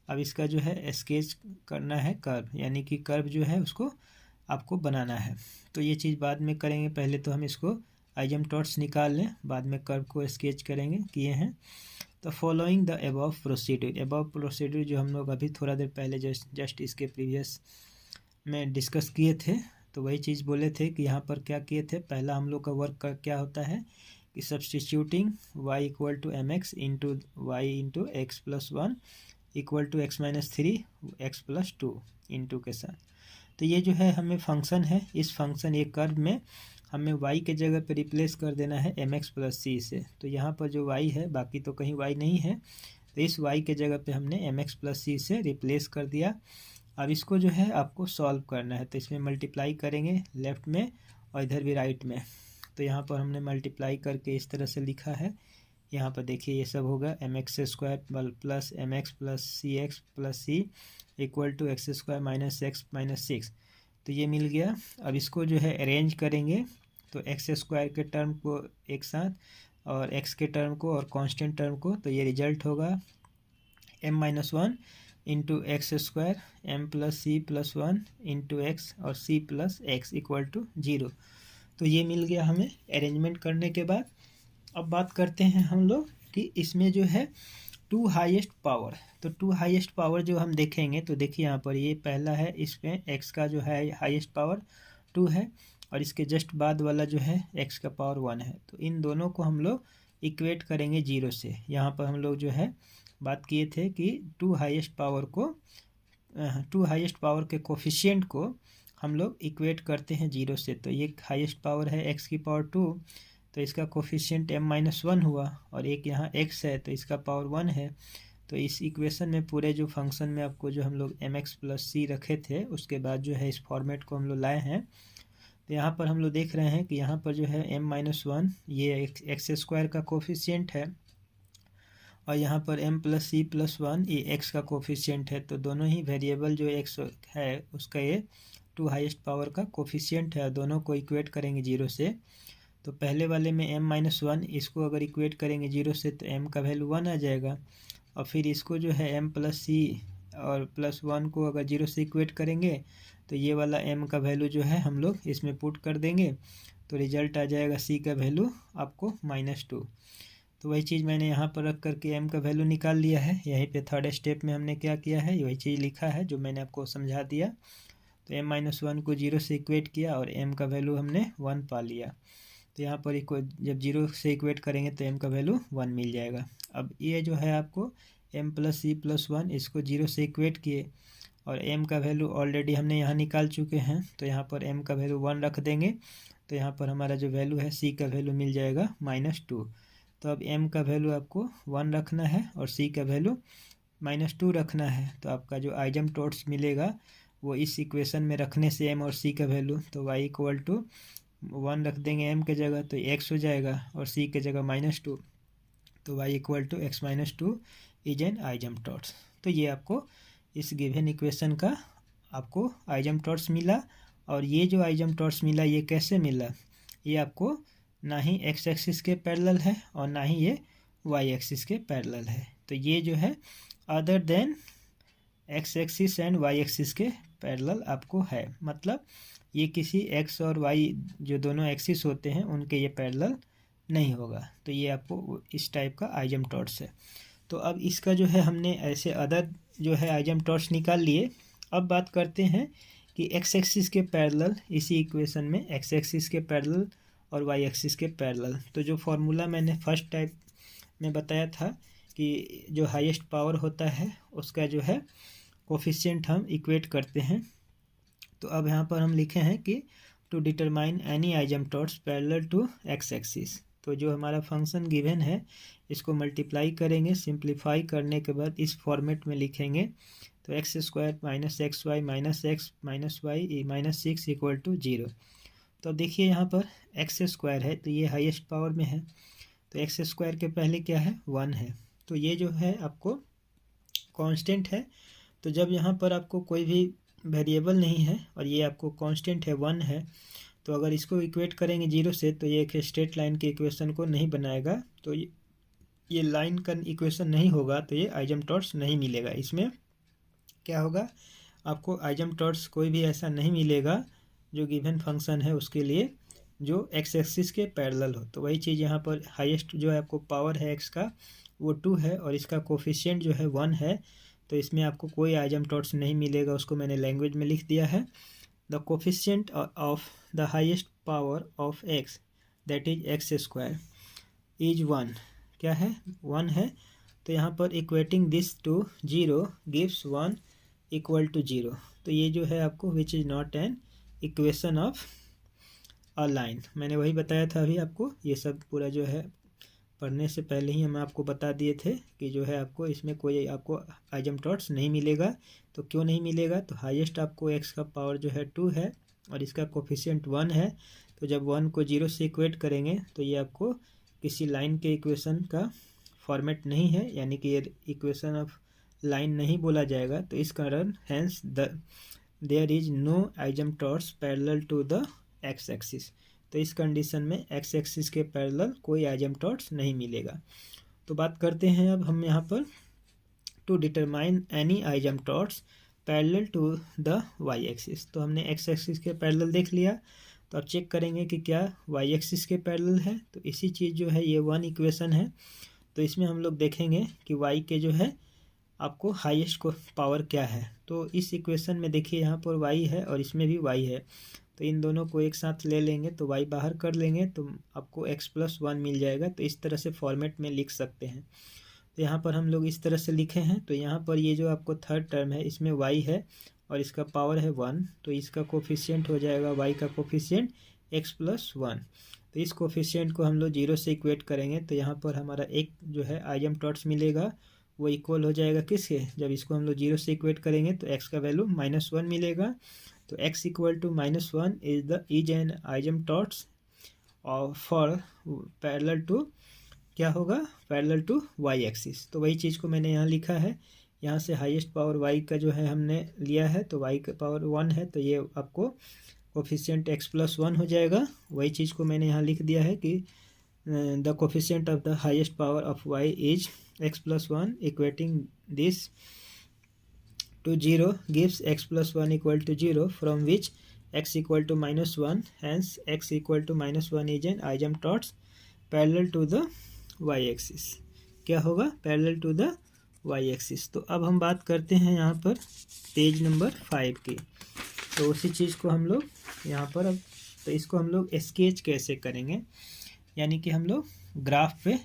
अब इसका जो है स्केच करना है कर्व, यानी कि कर्व जो है उसको आपको बनाना है। तो ये चीज़ बाद में करेंगे, पहले तो हम इसको आइजमटॉट्स निकाल लें, बाद में कर्व को स्केच करेंगे, किए हैं। तो फॉलोइंग द अबव प्रोसीड्यूर जो हम लोग अभी थोड़ा देर पहले जस्ट इसके प्रीवियस में डिस्कस किए थे, तो वही चीज़ बोले थे कि यहाँ पर क्या किए थे। पहला हम लोग का वर्क का क्या होता है कि substituting y equal to M x into y into x plus one equal to x minus three x plus two into के साथ। तो ये जो है हमें फंक्शन है, इस फंक्शन ये कर्व में हमें y के जगह पे रिप्लेस कर देना है एम एक्स प्लस सी से। तो यहाँ पर जो y है, बाकी तो कहीं y नहीं है, तो इस y के जगह पे हमने एम एक्स प्लस सी से रिप्लेस कर दिया। अब इसको जो है आपको सॉल्व करना है, तो इसमें मल्टीप्लाई करेंगे लेफ़्ट में और इधर भी राइट में। तो यहाँ पर हमने मल्टीप्लाई करके इस तरह से लिखा है। यहाँ पर देखिए ये सब होगा m x square plus m x plus c equal to x square minus x minus six. तो ये मिल गया। अब इसको जो है अरेंज करेंगे, तो एक्स स्क्वायर के टर्म को एक साथ और एक्स के टर्म को और कांस्टेंट टर्म को, तो ये रिजल्ट होगा M minus one into X square M plus सी प्लस वन इंटू एक्स और C plus X equal to zero. तो ये मिल गया हमें अरेंजमेंट करने के बाद। अब बात करते हैं हम लोग कि इसमें जो है टू हाईएस्ट पावर, तो टू हाईएस्ट पावर जो हम देखेंगे, तो देखिए यहाँ पर ये पहला है, इसमें x का जो है हाईएस्ट पावर 2 है, और इसके जस्ट बाद वाला जो है x का पावर 1 है। तो इन दोनों को हम लोग इक्वेट करेंगे जीरो से। यहाँ पर हम लोग जो है बात किए थे कि टू हाईएस्ट पावर के कोफिशिएंट को हम लोग इक्वेट करते हैं जीरो से। तो ये हाईएस्ट पावर है x की पावर 2, तो इसका कोफिशिएंट m माइनस वन हुआ, और एक यहाँ x है तो इसका पावर 1 है। तो इस इक्वेशन में पूरे जो फंक्शन में आपको जो हम लोग एम एक्स प्लस सी रखे थे, उसके बाद जो है इस फॉर्मेट को हम लोग लाए हैं। तो यहाँ पर हम लोग देख रहे हैं कि यहाँ पर जो है m माइनस वन ये एक्स स्क्वायर का कोफिशिएंट है, और यहाँ पर m प्लस सी प्लस वन ये x का कोफिशिएंट है। तो दोनों ही वेरिएबल जो x है उसका ये टू हाईएस्ट पावर का कोफिशिएंट है, दोनों को इक्वेट करेंगे जीरो से। तो पहले वाले में m माइनस वन, इसको अगर इक्वेट करेंगे जीरो से तो m का वैल्यू 1 आ जाएगा, और फिर इसको जो है m प्लस सी और प्लस वन को अगर जीरो से इक्वेट करेंगे तो ये वाला m का वैल्यू जो है हम लोग इसमें पुट कर देंगे, तो रिजल्ट आ जाएगा c का वैल्यू आपको -2। तो वही चीज़ मैंने यहाँ पर रख करके m का वैल्यू निकाल लिया है। यहीं पे थर्ड स्टेप में हमने क्या किया है, वही चीज़ लिखा है जो मैंने आपको समझा दिया। तो m माइनस वन को जीरो से इक्वेट किया और m का वैल्यू हमने 1 पा लिया। तो यहाँ पर जब जीरो से इक्वेट करेंगे तो m का वैल्यू 1 मिल जाएगा। अब ये जो है आपको m प्लस सी प्लस वन, इसको जीरो से इक्वेट किए और m का वैल्यू ऑलरेडी हमने यहाँ निकाल चुके हैं, तो यहाँ पर m का वैल्यू 1 रख देंगे। तो यहाँ पर हमारा जो वैल्यू है c का वैल्यू मिल जाएगा -2। तो अब m का वैल्यू आपको 1 रखना है और c का वैल्यू -2 रखना है तो आपका जो आइजमटॉट्स मिलेगा वो इस इक्वेशन में रखने से m और c का वैल्यू, तो y इक्वल टू 1 रख देंगे m के जगह तो x हो जाएगा और c के जगह -2, तो y equal to x -2 is an asymptotes. तो ये आपको इस गिवन इक्वेशन का आपको आइजमटॉट्स मिला। और ये जो आइजमटॉट्स मिला ये कैसे मिला, ये आपको ना ही x एक्सिस के पैरेलल है और ना ही ये y एक्सिस के पैरेलल है। तो ये जो है other than x axis and y axis के पैरेलल आपको है, मतलब ये किसी x और y जो दोनों एक्सिस होते हैं उनके ये पैरेलल नहीं होगा। तो ये आपको इस टाइप का आइजमटॉट्स है। तो अब इसका जो है हमने ऐसे अदर जो है आइजमटॉट्स निकाल लिए। अब बात करते हैं कि x एक्सिस के पैरेलल, इसी इक्वेशन में x एक्सिस के पैरेलल और y एक्सिस के पैरेलल। तो जो फॉर्मूला मैंने फर्स्ट टाइप में बताया था कि जो हाईएस्ट पावर होता है उसका जो है कोफिशिएंट हम इक्वेट करते हैं। तो अब यहाँ पर हम लिखे हैं कि to determine any asymptotes parallel to x axis. तो जो हमारा फंक्शन गिवन है इसको मल्टीप्लाई करेंगे, सिंप्लीफाई करने के बाद इस फॉर्मेट में लिखेंगे तो x² - xy - x - y -6 equal to 0। तो देखिए यहाँ पर x² है तो ये हाईएस्ट पावर में है, तो x² के पहले क्या है 1 है, तो ये जो है आपको कांस्टेंट है। तो जब यहाँ पर आपको कोई भी वेरिएबल नहीं है और ये आपको कांस्टेंट है 1 है, तो अगर इसको इक्वेट करेंगे 0 से तो ये एक स्ट्रेट लाइन के इक्वेशन को नहीं बनाएगा, तो ये लाइन का इक्वेशन नहीं होगा, तो ये आइजमटॉट्स नहीं मिलेगा। इसमें क्या होगा, आपको आइजमटॉट्स कोई भी ऐसा नहीं मिलेगा जो गिवन फंक्शन है उसके लिए जो x एक्सिस के पैरेलल हो। तो वही चीज़ यहाँ पर हाईएस्ट जो है आपको पावर है x का वो 2 है और इसका कोफिशिएंट जो है 1 है, तो इसमें आपको कोई आइजमटॉट्स नहीं मिलेगा। उसको मैंने लैंग्वेज में लिख दिया है, the coefficient of the highest power of x that is x² is 1, क्या है 1 है। तो यहाँ पर equating this to 0 gives 1 equal to 0। तो ये जो है आपको which is not an equation of a line. मैंने वही बताया था अभी आपको, ये सब पूरा जो है पढ़ने से पहले ही हम आपको बता दिए थे कि जो है आपको इसमें कोई आपको आइजमटॉट्स नहीं मिलेगा। तो क्यों नहीं मिलेगा, तो हाईएस्ट आपको x का पावर जो है 2 है और इसका कोफिशिएंट 1 है। तो जब 1 को 0 से इक्वेट करेंगे तो ये आपको किसी लाइन के इक्वेशन का फॉर्मेट नहीं है, यानी कि ये इक्वेशन ऑफ लाइन नहीं बोला जाएगा। तो इस कारण hence there is no asymptotes parallel to the x axis. तो इस कंडीशन में x एक्सिस के पैरेलल कोई आइजमटॉट्स नहीं मिलेगा। तो बात करते हैं अब हम यहाँ पर to determine any asymptotes parallel to the y axis. तो हमने x एक्सिस के पैरेलल देख लिया, तो अब चेक करेंगे कि क्या y एक्सिस के पैरेलल है। तो इसी चीज़ जो है ये 1 इक्वेशन है, तो इसमें हम लोग देखेंगे कि y के जो है आपको हाईएस्ट को पावर क्या है। तो इस इक्वेशन में देखिए यहाँ पर y है और इसमें भी y है, तो इन दोनों को एक साथ ले लेंगे तो y बाहर कर लेंगे तो आपको x+1 मिल जाएगा। तो इस तरह से फॉर्मेट में लिख सकते हैं। तो यहाँ पर हम लोग इस तरह से लिखे हैं। तो यहाँ पर ये जो आपको थर्ड टर्म है इसमें y है और इसका पावर है 1, तो इसका कोफिशिएंट हो जाएगा y का कोफिशिएंट x+1। तो इस कोफिशिएंट को हम लोग 0 से इक्वेट करेंगे तो यहाँ पर हमारा एक जो है आइजमटॉट्स मिलेगा वो इक्वल हो जाएगा किसके, जब इसको हम लोग 0 से इक्वेट करेंगे तो x का वैल्यू -1 मिलेगा। तो x equal to -1 is an asymptotes और फॉर पैरेलल टू क्या होगा, पैरेलल टू y एक्सिस। तो वही चीज़ को मैंने यहाँ लिखा है, यहाँ से हाईएस्ट पावर y का जो है हमने लिया है, तो y का पावर 1 है, तो ये आपको कोफिशिएंट x+1 हो जाएगा। वही चीज़ को मैंने यहाँ लिख दिया है कि the coefficient of the highest power of y is x+1 equating this to 0 gives x+1 equal to 0 from which x equal to -1, hence x equal to -1 is an asymptotes parallel to the y axis। क्या होगा, parallel to the y axis। तो अब हम बात करते हैं यहाँ पर पेज नंबर 5 की। तो उसी चीज़ को हम लोग यहाँ पर अब तो इसको हम लोग स्केच कैसे करेंगे, यानी कि हम लोग ग्राफ पे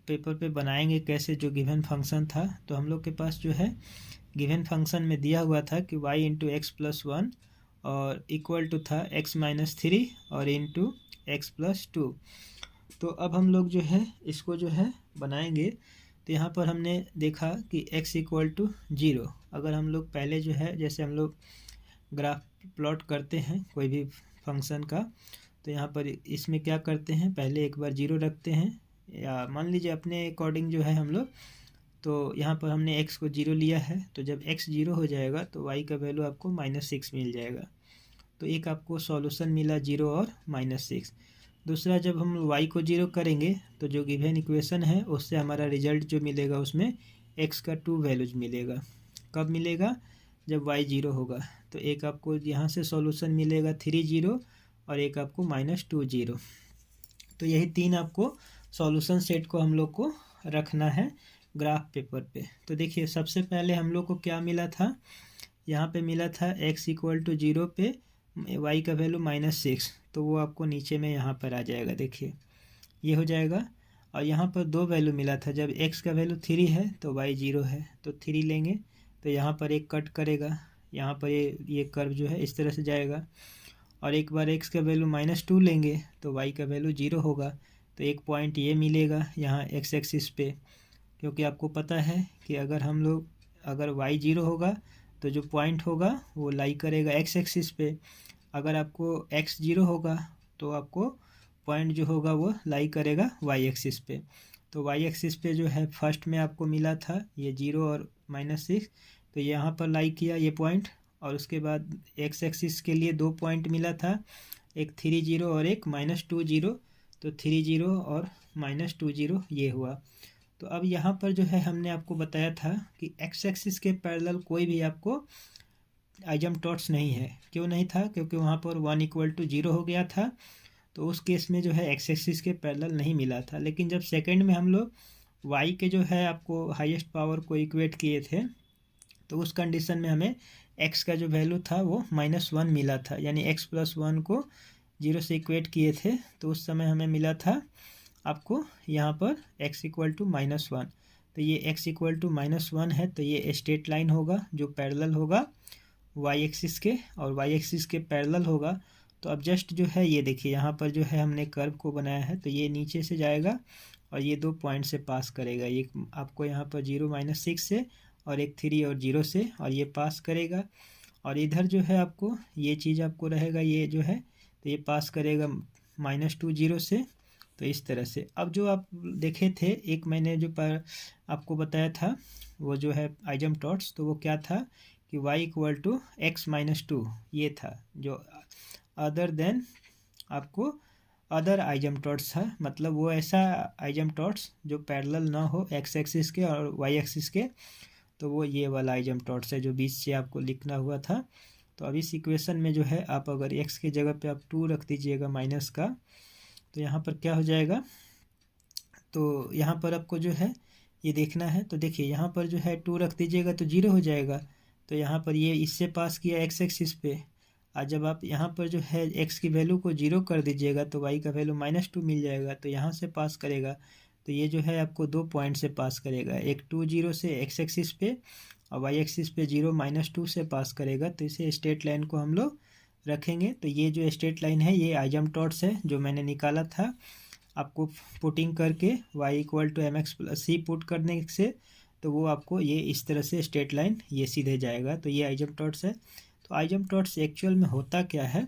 पेपर पे बनाएंगे कैसे, जो गिवन फंक्शन था। तो हम लोग के पास जो है गिवन फंक्शन में दिया हुआ था कि y इंटू x+1 और इक्वल टू था x-3 और इंटू x+2। तो अब हम लोग जो है इसको जो है बनाएंगे। तो यहाँ पर हमने देखा कि x इक्वल टू 0, अगर हम लोग पहले जो है जैसे हम लोग ग्राफ प्लॉट करते हैं कोई भी फंक्शन का, तो यहाँ पर इसमें क्या करते हैं, पहले एक बार 0 रखते हैं, या मान लीजिए अपने अकॉर्डिंग जो है हम लोग, तो यहाँ पर हमने x को 0 लिया है, तो जब x 0 हो जाएगा तो y का वैल्यू आपको -6 मिल जाएगा। तो एक आपको सॉल्यूशन मिला 0 और -6। दूसरा, जब हम y को 0 करेंगे तो जो गिवन इक्वेशन है उससे हमारा रिजल्ट जो मिलेगा उसमें x का 2 वैल्यूज मिलेगा। कब मिलेगा, जब y 0 होगा। तो एक आपको यहाँ से सॉल्यूशन मिलेगा 3 0 और एक आपको -2 0। तो यही तीन आपको सॉल्यूशन सेट को हम लोग को रखना है ग्राफ पेपर पे। तो देखिए सबसे पहले हम लोग को क्या मिला था, यहाँ पे मिला था x इक्वल टू 0 पे y का वैल्यू -6, तो वो आपको नीचे में यहाँ पर आ जाएगा, देखिए ये हो जाएगा। और यहाँ पर दो वैल्यू मिला था, जब x का वैल्यू 3 है तो y 0 है, तो 3 लेंगे, तो यहाँ पर एक कट करेगा, यहाँ पर ये कर्व जो है इस तरह से जाएगा। और एक बार x का वैल्यू -2 लेंगे तो y का वैल्यू 0 होगा, तो एक पॉइंट ये मिलेगा यहाँ x एक्सिस पे, क्योंकि आपको पता है कि अगर y 0 होगा तो जो पॉइंट होगा वो लाई करेगा x एक्सिस पे, अगर आपको x 0 होगा तो आपको पॉइंट जो होगा वो लाई करेगा y एक्सिस पे। तो y एक्सिस पे जो है फर्स्ट में आपको मिला था ये 0 और -6, तो यहाँ पर लाई किया ये पॉइंट। और उसके बाद x एक्सिस के लिए दो पॉइंट मिला था, एक 3 0 और एक -2 0, तो 3 0 और -2 0 ये हुआ। तो अब यहाँ पर जो है हमने आपको बताया था कि x एक्सिस के पैरेलल कोई भी आपको आइजमटॉट्स नहीं है। क्यों नहीं था, क्योंकि वहाँ पर 1 इक्वल टू 0 हो गया था, तो उस केस में जो है x एक्सिस के पैरेलल नहीं मिला था। लेकिन जब सेकंड में हम लोग y के जो है आपको हाईएस्ट पावर को इक्वेट किए थे, तो उस कंडीशन में हमें x का जो वैल्यू था वो -1 मिला था, यानी x + 1 को 0 से इक्वेट किए थे, तो उस समय हमें मिला था आपको यहाँ पर x इक्वल टू -1। तो ये x इक्वल टू -1 है, तो ये स्ट्रेट लाइन होगा जो पैरेलल होगा y एक्सिस के, और y एक्सिस के पैरेलल होगा। तो अब जस्ट जो है ये देखिए यहाँ पर जो है हमने कर्व को बनाया है, तो ये नीचे से जाएगा और ये दो पॉइंट से पास करेगा, ये आपको यहाँ पर 0 -6 से और एक 3 और 0 से, और ये पास करेगा। और इधर जो है आपको ये चीज़ आपको रहेगा, ये जो है तो ये पास करेगा -2 0 से। तो इस तरह से अब जो आप देखे थे, एक मैंने जो पर आपको बताया था वो जो है आइजमटॉट्स, तो वो क्या था कि y इक्वल टू x -2 ये था, जो अदर देन आपको अदर आइजमटॉट्स था, मतलब वो ऐसा आइजमटॉट्स जो पैरेलल ना हो x एक्सिस के और y एक्सिस के, तो वो ये वाला आइजमटॉट्स है जो बीच से आपको लिखना हुआ था। तो अब इस इक्वेशन में जो है आप अगर x की जगह पे आप 2 रख दीजिएगा माइनस का, तो यहाँ पर क्या हो जाएगा, तो यहाँ पर आपको जो है ये देखना है। तो देखिए यहाँ पर जो है 2 रख दीजिएगा तो 0 हो जाएगा, तो यहाँ पर ये इससे पास किया x एक्सिस पे, और जब आप यहाँ पर जो है x की वैल्यू को 0 कर दीजिएगा तो y का वैल्यू -2 मिल जाएगा, तो यहाँ से पास करेगा, तो ये जो है आपको दो पॉइंट से पास करेगा, एक 2 0 से x एक्सिस पे और y एक्सिस पे 0 -2 से पास करेगा। तो इसे स्ट्रेट लाइन को हम लोग रखेंगे। तो ये जो स्ट्रेट लाइन है ये आइजमटॉट्स है जो मैंने निकाला था, आपको पुटिंग करके y equal to mx + c put करने से, तो वो आपको ये इस तरह से स्ट्रेट लाइन ये सीधे जाएगा। तो ये आइजमटॉट्स है। तो आइजमटॉट्स एक्चुअल में होता क्या है,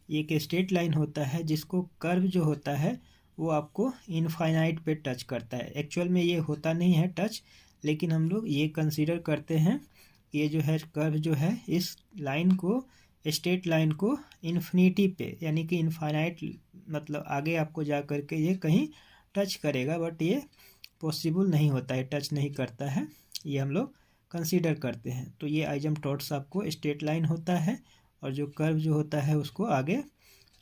ये एक स्ट्रेट लाइन होता है जिसको कर्व जो होता है वो आपको इनफाइनाइट पे टच करता है। एक्चुअल में ये होता नहीं है टच, लेकिन हम लोग ये कंसीडर करते हैं कि ये जो है कर्व जो है इस लाइन को, स्ट्रेट लाइन को इन्फिनिटी पे, यानी कि इनफाइनाइट मतलब आगे आपको जा कर के ये कहीं टच करेगा, बट ये पॉसिबल नहीं होता है, टच नहीं करता है, ये हम लोग कंसीडर करते हैं। तो ये आइजमटॉट्स आपको स्ट्रेट लाइन होता है, और जो कर्व जो होता है उसको आगे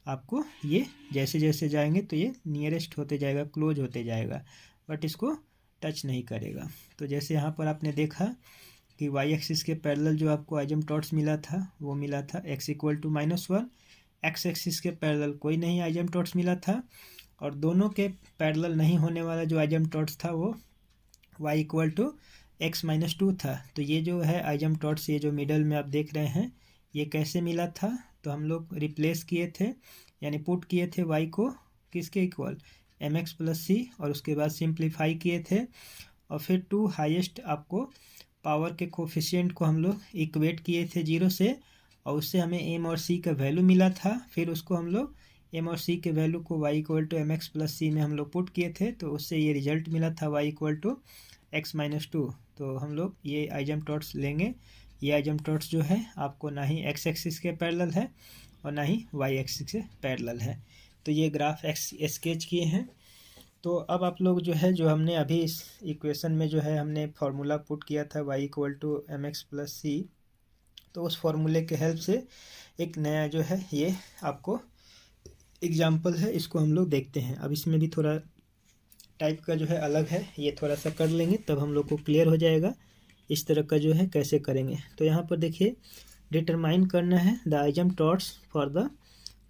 आपको ये जैसे जैसे जाएंगे तो ये नियरेस्ट होते जाएगा, क्लोज होते जाएगा, बट इसको टच नहीं करेगा। तो जैसे यहाँ पर आपने देखा कि y एक्सिस के पैरेलल जो आपको आइजमटॉट्स मिला था वो मिला था x equal to -1, x axis के पैरेलल कोई नहीं आइजमटॉट्स मिला था, और दोनों के पैरेलल नहीं होने वाला जो आइजमटॉट्स था वो y इक्वल टू x -2 था। तो ये जो है आइजमटॉट्स, ये जो मिडल में आप देख रहे हैं, ये कैसे मिला था, तो हम लोग रिप्लेस किए थे, यानी पुट किए थे y को किसके इक्वल mx + c, और उसके बाद सिंप्लीफाई किए थे, और फिर टू हाईएस्ट आपको पावर के कोफिशिएंट को हम लोग इक्वेट किए थे 0 से, और उससे हमें एम और सी का वैल्यू मिला था। फिर उसको हम लोग एम और सी के वैल्यू को y equal to M x plus c में हम लोग पुट किए थे, तो उससे ये रिजल्ट मिला था y equal to x minus 2। तो हम लोग ये आइजमटॉट्स लेंगे। ये आइजमटॉट्स जो है आपको ना ही एक्स एक्सिस के पैरेलल है और ना ही वाई एक्सिस के पैरेलल है। तो ये ग्राफ स्केच किए हैं। तो अब आप लोग जो है, जो हमने अभी इस इक्वेशन में जो है हमने फार्मूला पुट किया था y equal to M x plus सी, तो उस फार्मूले के हेल्प से एक नया जो है ये आपको एग्जाम्पल है, इसको हम लोग देखते हैं। अब इसमें भी थोड़ा टाइप का जो है अलग है, ये थोड़ा सा कर लेंगे तब हम लोग को क्लियर हो जाएगा इस तरह का जो है कैसे करेंगे। तो यहाँ पर देखिए डिटरमाइन करना है the asymptotes for the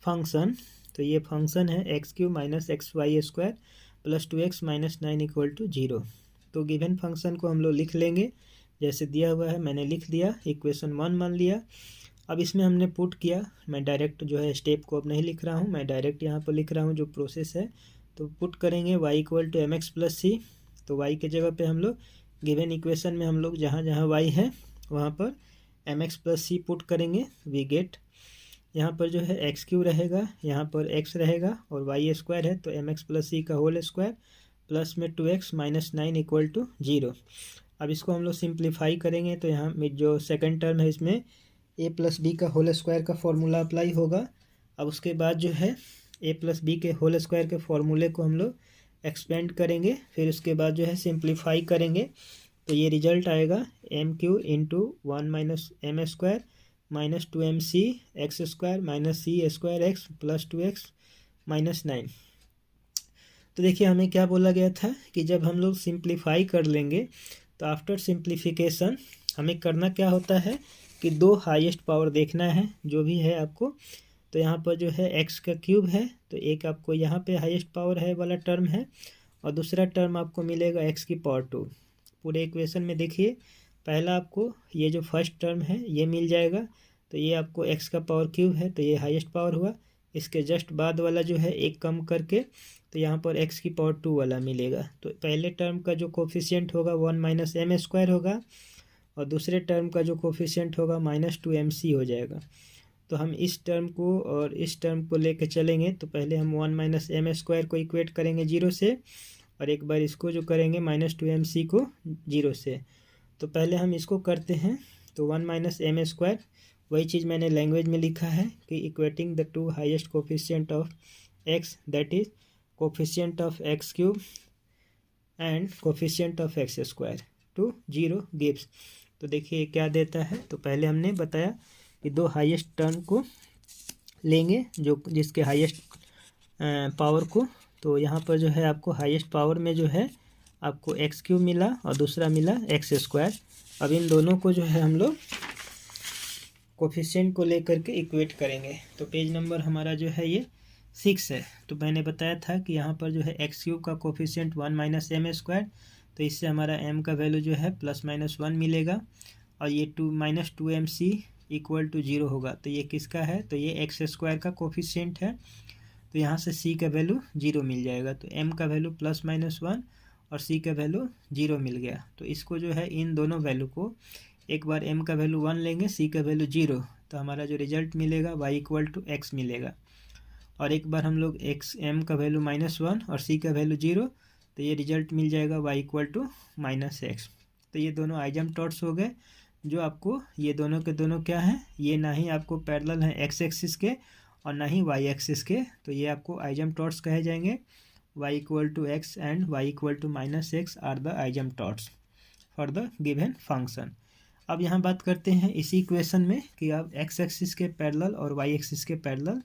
function. तो ये फंक्शन है x cube minus x y square plus 2x minus 9 equal to 0। तो गिवन फंक्शन को हम लोग लिख लेंगे जैसे दिया हुआ है, मैंने लिख दिया, इक्वेशन 1 मान लिया। अब इसमें हमने पुट किया, मैं डायरेक्ट जो है स्टेप को अब नहीं लिख रहा हूँ, मैं डायरेक्ट यहाँ पर लिख रहा हूँ जो प्रोसेस है। तो पुट करेंगे y equal to M x plus सी। तो y के जगह पे हम लोग गिवन इक्वेशन में हम लोग जहाँ जहाँ y है वहाँ पर एम एक्स प्लस सी पुट करेंगे। वी गेट यहाँ पर जो है एक्स क्यू रहेगा, यहाँ पर x रहेगा और वाई स्क्वायर है तो एम एक्स प्लस सी का होल स्क्वायर प्लस में 2x माइनस 9 इक्वल टू 0। अब इसको हम लोग सिंप्लीफाई करेंगे तो यहाँ में जो सेकंड टर्म है इसमें a प्लस बी का होल स्क्वायर का फॉर्मूला अप्लाई होगा। अब उसके बाद जो है a प्लस बी के होल स्क्वायर के फॉर्मूले को हम लोग एक्सपेंड करेंगे, फिर उसके बाद जो है सिंप्लीफाई करेंगे तो ये रिजल्ट आएगा m cube into 1 minus m square minus 2mc x square minus c square x plus 2x minus 9। तो देखिए हमें क्या बोला गया था कि जब हम लोग सिंप्लीफाई कर लेंगे तो आफ्टर सिंप्लीफिकेशन हमें करना क्या होता है कि दो हाईएस्ट पावर देखना है जो भी है आपको। तो यहाँ पर जो है x का क्यूब है तो एक आपको यहाँ पे हाईएस्ट पावर है वाला टर्म है और दूसरा टर्म आपको मिलेगा x की पावर 2। पूरे इक्वेशन में देखिए पहला आपको ये जो फर्स्ट टर्म है ये मिल जाएगा, तो ये आपको x का पावर क्यूब है तो ये हाईएस्ट पावर हुआ। इसके जस्ट बाद वाला जो है एक कम करके तो यहाँ पर x की पावर 2 वाला मिलेगा। तो पहले टर्म का जो कोफिशिएंट होगा 1 माइनस एम स्क्वायर होगा और दूसरे टर्म का जो कोफिशिएंट होगा माइनस 2mc हो जाएगा। तो हम इस टर्म को और इस टर्म को लेके चलेंगे तो पहले हम 1 माइनस एम स्क्वायर को इक्वेट करेंगे 0 से और एक बार इसको जो करेंगे माइनस 2mc को 0 से। तो पहले हम इसको करते हैं तो 1 माइनस एम स्क्वायर, वही चीज़ मैंने लैंग्वेज में लिखा है कि equating the two highest coefficient of x that is coefficient of x cube and coefficient of x square to 0 gives. तो देखिए क्या देता है। तो पहले हमने बताया कि दो हाईएस्ट टर्म को लेंगे जो जिसके हाईएस्ट पावर को, तो यहाँ पर जो है आपको हाईएस्ट पावर में जो है आपको एक्स क्यूब मिला और दूसरा मिला एक्स स्क्वायर। अब इन दोनों को जो है हम लोग कोफिशिएंट को लेकर के इक्वेट करेंगे। तो पेज नंबर हमारा जो है ये 6 है। तो मैंने बताया था कि यहाँ पर जो है एक्स क्यूब का कोफिशिएंट 1 माइनस एम स्क्वायर, तो इससे हमारा m का वैल्यू जो है प्लस माइनस 1 मिलेगा और ये 2 माइनस 2mc इक्वल टू 0 होगा। तो ये किसका है, तो ये एक्स स्क्वायर का कोफिशिएंट है। तो यहाँ से c का वैल्यू 0 मिल जाएगा। तो m का वैल्यू प्लस माइनस 1 और c का वैल्यू 0 मिल गया। तो इसको जो है इन दोनों वैल्यू को एक बार m का वैल्यू 1 लेंगे, c का वैल्यू 0, तो हमारा जो रिजल्ट मिलेगा y इक्वल टू x मिलेगा। और एक बार हम लोग m का वैल्यू माइनस 1 और c का वैल्यू 0, तो ये रिजल्ट मिल जाएगा y equal to minus x। तो ये दोनों आइजमटॉट्स हो गए जो आपको, ये दोनों के दोनों क्या हैं, ये ना ही आपको पैरेलल हैं x एक्सिस के और ना ही y एक्सिस के, तो ये आपको आइजमटॉट्स कहे जाएंगे। y equal to x and y equal to minus x are the asymptotes for the given function. अब यहाँ बात करते हैं इसी इक्वेशन में कि अब x एक्सिस के पैरेलल और y एक्सिस के पैरेलल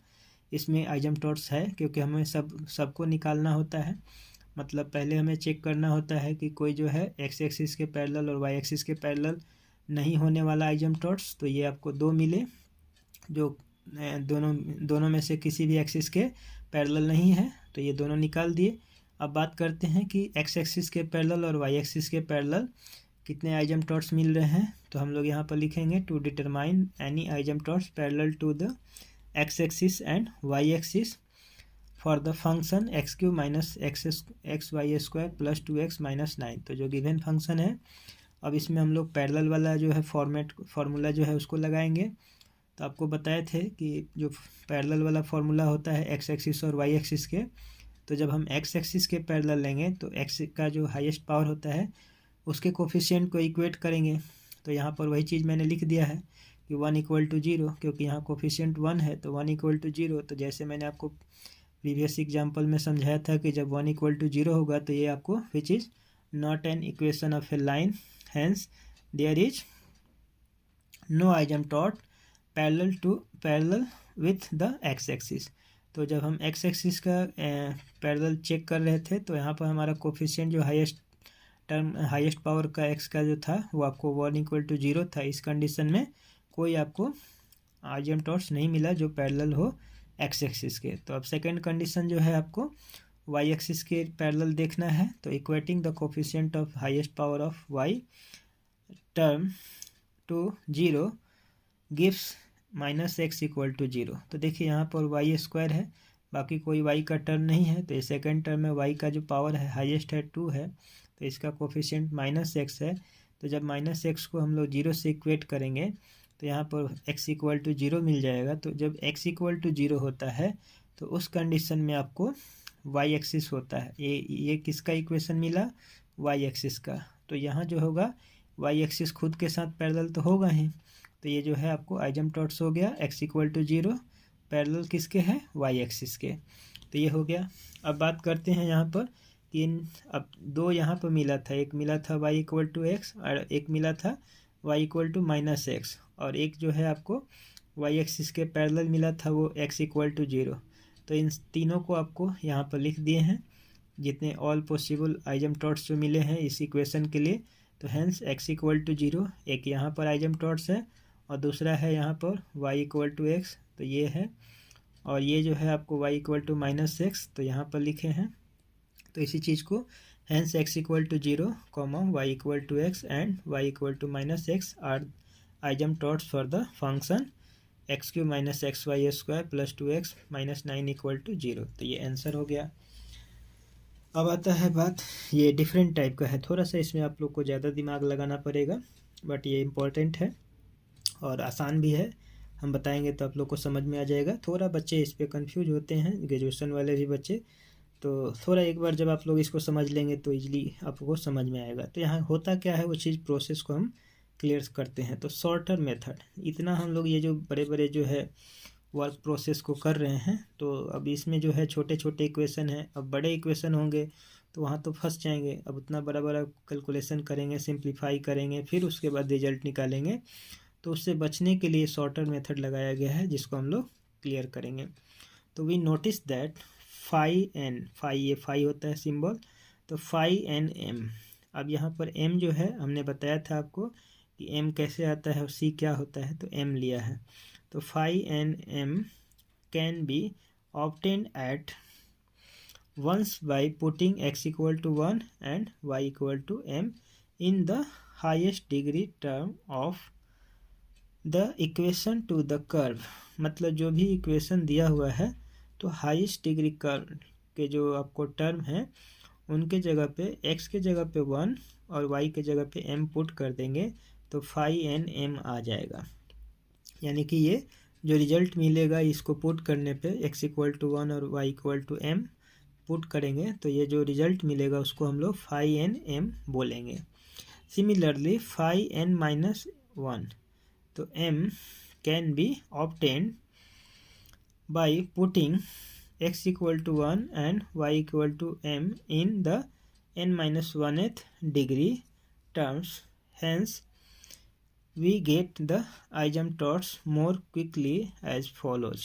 इसमें आइजमटॉट्स है, क्योंकि हमें सबको निकालना होता है। मतलब पहले हमें चेक करना होता है कि कोई जो है x एक्सिस के पैरेलल और y एक्सिस के पैरेलल नहीं होने वाला आइजमटॉट्स, तो ये आपको दो मिले जो दोनों में से किसी भी एक्सिस के पैरेलल नहीं है, तो ये दोनों निकाल दिए। अब बात करते हैं कि x एक्सिस के पैरेलल और y एक्सिस के पैरेलल कितने आइजमटॉट्स मिल रहे हैं। तो हम लोग यहाँ पर लिखेंगे to determine any asymptotes parallel to the x axis and y axis for the function x cube minus x y square plus 2x minus 9। तो जो गिवन फंक्शन है, अब इसमें हम लोग पैरेलल वाला जो है फार्मूला जो है उसको लगाएंगे। तो आपको बताए थे कि जो पैरेलल वाला फार्मूला होता है एक्स एक्सिस और वाई एक्सिस के, तो जब हम एक्स एक्सिस के पैरेलल लेंगे तो एक्स का जो हाईएस्ट पावर होता है उसके कोफिशिएंट को इक्वेट करेंगे। तो यहाँ पर वही चीज़ मैंने लिख दिया है कि 1 = 0, क्योंकि यहाँ कोफिशिएंट 1 है तो 1 = 0। तो जैसे मैंने आपको प्रीवियस एग्जांपल में समझाया था कि जब 1 = 0 होगा तो ये आपको which is not an equation of a line, hence there is no asymptote parallel with the x axis. तो जब हम एक्स एक्सिस का पैरेलल चेक कर रहे थे तो यहाँ पर हमारा कोफिशिएंट जो हाईएस्ट पावर का एक्स का जो था वो आपको 1 = 0 था। इस कंडीशन में कोई आपको आइजेंप्टॉट्स नहीं मिला जो पैरेलल हो एक्स एक्सिस के। तो अब सेकंड कंडीशन जो है आपको वाई एक्सिस के पैरेलल देखना है। तो equating the coefficient of highest power of y term to 0 gives -x = 0। तो देखिए यहाँ पर वाई स्क्वायर है, बाकी कोई वाई का टर्म नहीं है। तो ये सेकंड टर्म में वाई का जो पावर है हाईएस्ट है 2 है, तो इसका कोफिशिएंट -x है। तो जब -x को हम लोग 0 से इक्वेट करेंगे तो यहाँ पर x = 0 मिल जाएगा। तो जब x = 0 होता है तो उस कंडीशन में आपको वाई एक्सिस होता है, ये किसका इक्वेशन मिला, वाई एक्सिस का। तो यहाँ जो होगा वाई एक्सिस खुद के साथ पैरेलल तो होगा ही, तो ये जो है आपको आइजेंप्टॉट्स हो गया x = 0 पैरेलल किसके है, वाई एक्सिस के। तो ये हो गया। अब बात करते हैं यहाँ पर कि अब दो यहाँ पर मिला था, एक मिला था y = x और एक मिला था y = -x, और एक जो है आपको वाई एक्सिस के पैरेलल मिला था वो x = 0। तो इन तीनों को आपको यहाँ पर लिख दिए हैं जितने ऑल पॉसिबल आइजेंप्टॉट्स जो मिले हैं इस इक्वेशन के लिए। तो हैंस x = 0 एक यहाँ पर आइजेंप्टॉट्स है और दूसरा है यहाँ पर y = x, तो ये है, और ये जो है आपको y = -x, तो यहाँ पर लिखे हैं। तो इसी चीज़ को hence x = 0, y = x and y = -x are asymptotes for the function x³ - xy² plus 2x minus 9 = 0। तो ये आंसर हो गया। अब आता है बात, ये डिफरेंट टाइप का है, थोड़ा सा इसमें आप लोग को ज़्यादा दिमाग लगाना पड़ेगा, बट ये इम्पोर्टेंट है और आसान भी है। हम बताएंगे तो आप लोग को समझ में आ जाएगा। थोड़ा बच्चे इस पर कंफ्यूज होते हैं, ग्रेजुएशन वाले भी बच्चे, तो थोड़ा एक बार जब आप लोग इसको समझ लेंगे तो इजीली आपको समझ में आएगा। तो यहाँ होता क्या है वो चीज़, प्रोसेस को हम क्लियर करते हैं। तो शॉर्टर मेथड, इतना हम लोग ये जो बड़े बड़े जो है वर्क प्रोसेस को कर रहे हैं, तो अब इसमें जो है छोटे छोटे इक्वेशन है, अब बड़े इक्वेशन होंगे तो वहाँ तो फंस जाएंगे। अब उतना बड़ा बड़ा कैलकुलेशन करेंगे, सिंप्लीफाई करेंगे, फिर उसके बाद रिजल्ट निकालेंगे। तो उससे बचने के लिए शॉर्टर मेथड लगाया गया है जिसको हम लोग क्लियर करेंगे। तो we notice that phi n, phi ये फाई होता है सिंबल, तो फाई एन एम। अब यहाँ पर एम जो है हमने बताया था आपको कि एम कैसे आता है और सी क्या होता है, तो एम लिया है। तो phi n m can be obtain at once by putting x = 1 and y = m in the highest degree term of the equation to the curve. मतलब जो भी इक्वेशन दिया हुआ है तो हाईएस्ट डिग्री कर्व के जो आपको टर्म है उनके जगह पे x के जगह पे 1 और y के जगह पे m पुट कर देंगे तो फाई एन एम आ जाएगा। यानी कि ये जो रिजल्ट मिलेगा इसको पुट करने पे x = 1 और y = m पुट करेंगे तो ये जो रिजल्ट मिलेगा उसको हम लोग फाई एन एम बोलेंगे। सिमिलरली फाई n - 1, तो m can be obtained by putting x = 1 and y = m in the n-1th degree terms, hence we get the asymptotes more quickly as follows।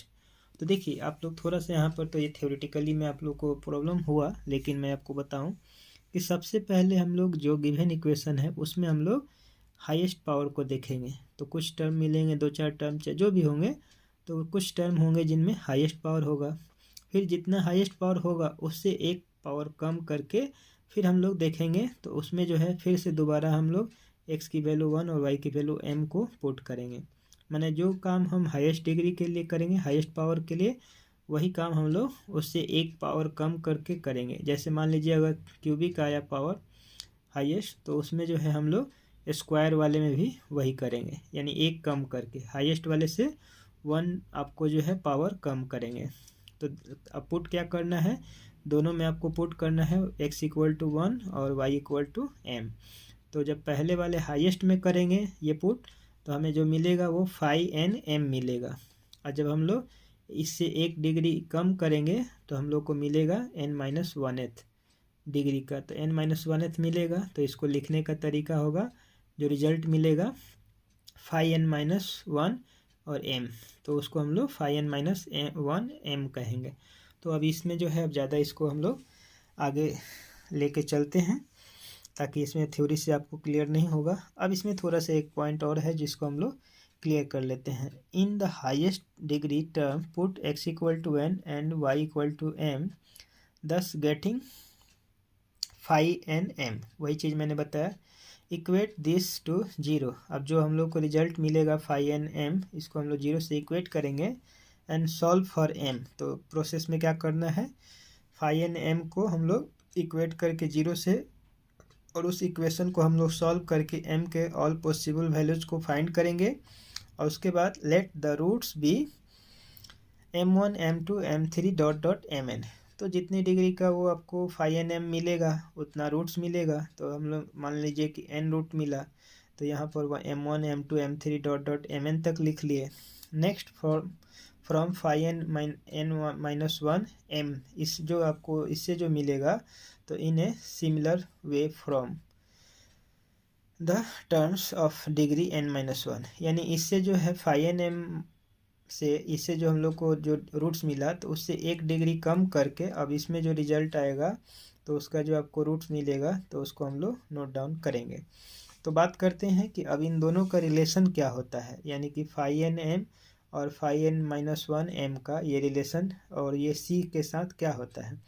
तो देखिए आप लोग थोड़ा सा यहाँ पर, तो ये थ्योरेटिकली में आप लोग को प्रॉब्लम हुआ, लेकिन मैं आपको बताऊं कि सबसे पहले हम लोग जो गिवन इक्वेशन है उसमें हम लोग हाईएस्ट पावर को देखेंगे। तो कुछ टर्म मिलेंगे, 2-4 टर्म जो भी होंगे, तो कुछ टर्म होंगे जिनमें हाईएस्ट पावर होगा। फिर जितना हाईएस्ट पावर होगा उससे एक पावर कम करके फिर हम लोग देखेंगे, तो उसमें जो है फिर से दोबारा हम लोग x की वैल्यू 1 और y की वैल्यू m को पुट करेंगे। माने जो काम हम हाईएस्ट डिग्री के लिए करेंगे, हाईएस्ट पावर के लिए, वही काम हम लोग उससे एक पावर कम करके करेंगे। जैसे मान लीजिए अगर क्यूबिक आया पावर हाईएस्ट, तो उसमें जो है हम लोग स्क्वायर वाले में भी वही करेंगे, यानी एक कम करके हाईएस्ट वाले से 1 आपको जो है पावर कम करेंगे। तो अब पुट क्या करना है, दोनों में आपको पुट करना है x इक्वल टू 1 और y इक्वल टू m। तो जब पहले वाले हाईएस्ट में करेंगे ये पुट, तो हमें जो मिलेगा वो 5nm मिलेगा, और जब हम लोग इससे 1 डिग्री कम करेंगे तो हम लोग को मिलेगा n-1th डिग्री का, तो n-1th मिलेगा। तो इसको लिखने का तरीका होगा, जो रिजल्ट मिलेगा 5n-1 और m, तो उसको हम लोग 5n-1m कहेंगे। तो अब इसमें जो है अब ज़्यादा इसको हम लोग आगे लेके चलते हैं, ताकि इसमें थ्योरी से आपको क्लियर नहीं होगा। अब इसमें थोड़ा सा एक पॉइंट और है जिसको हम लोग क्लियर कर लेते हैं। In the highest degree term put x equal to n and y equal to m, thus getting 5nm, वही चीज़ मैंने बताया। इक्वेट दिस टू 0, अब जो हम लोग को रिजल्ट मिलेगा 5nm, इसको हम लोग 0 से इक्वेट करेंगे एंड सॉल्व फॉर m। तो प्रोसेस में क्या करना है, 5nm को हम लोग इक्वेट करके 0 से, और उस इक्वेशन को हम लोग सॉल्व करके m के ऑल पॉसिबल वैल्यूज को फाइंड करेंगे, और उसके बाद let the roots be m1 m2 m3 dot dot mn। तो जितनी डिग्री का वो आपको 5nm मिलेगा उतना रूट्स मिलेगा। तो हम लोग मान लीजिए कि n रूट मिला, तो यहाँ पर m1 m2 m3 dot dot mn तक लिख लिए। नेक्स्ट फ्रॉम 5n-1 m, इस जो आपको इससे जो मिलेगा, तो in a similar way from the terms of degree n-1, यानी इससे जो है 5nm से, इससे जो हम लोग को जो रूट्स मिला, तो उससे 1 डिग्री कम करके अब इसमें जो रिजल्ट आएगा, तो उसका जो आपको रूट्स मिलेगा, तो उसको हम लोग नोट डाउन करेंगे। तो बात करते हैं कि अब इन दोनों का रिलेशन क्या होता है, यानी कि 5nm और 5n-1m का ये रिलेशन, और ये c के साथ क्या होता है।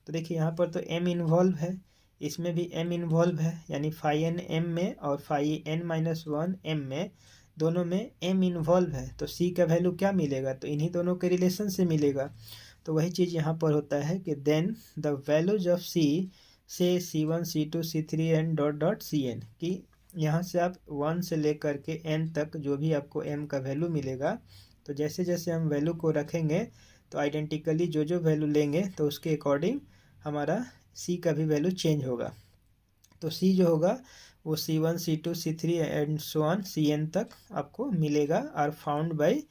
तो देखिए यहाँ पर तो m इन्वॉल्व है, इसमें भी m इन्वॉल्व है, यानी 5nm में और 5n-1m में दोनों में m इन्वॉल्व है। तो c का वैल्यू क्या मिलेगा, तो इन्हीं दोनों के रिलेशन से मिलेगा। तो वही चीज़ यहाँ पर होता है कि then the values of c से c1 c2 c3 and dot dot cn, कि यहाँ से आप 1 से लेकर के n तक जो भी आपको m का वैल्यू मिलेगा, तो जैसे जैसे हम वैल्यू को रखेंगे, तो आइडेंटिकली जो जो वैल्यू लेंगे, तो उसके अकॉर्डिंग हमारा c का भी वैल्यू चेंज होगा। तो c जो होगा वो c1 c2 c3 and so on cn तक आपको मिलेगा, are found by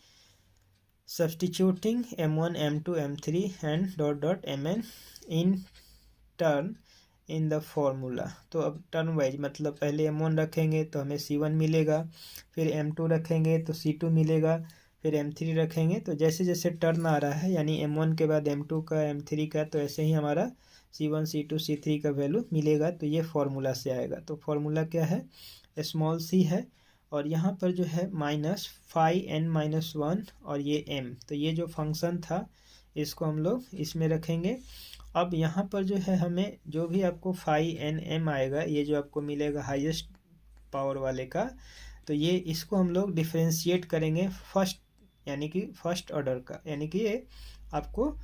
substituting m1 m2 m3 and dot dot mn in turn in the formula. तो अब टर्न वाइज, मतलब पहले m1 रखेंगे तो हमें c1 मिलेगा, फिर m2 रखेंगे तो c2 मिलेगा, फिर m3 रखेंगे। तो जैसे जैसे टर्न आ रहा है, यानी m1 के बाद m2 का m3 का, तो ऐसे ही हमारा c1 c2 c3 का वैल्यू मिलेगा। तो ये फार्मूला से आएगा। तो फार्मूला क्या है, स्मॉल c है, और यहाँ पर जो है -5n-1 और ये m, तो ये जो फंक्शन था इसको हम लोग इसमें रखेंगे। अब यहाँ पर जो है हमें जो भी आपको 5nm आएगा, ये जो आपको मिलेगा हाईएस्ट पावर वाले का, तो ये इसको हम लोग डिफ्रेंशिएट करेंगे फर्स्ट, यानी कि फर्स्ट ऑर्डर का, यानी कि ये आपको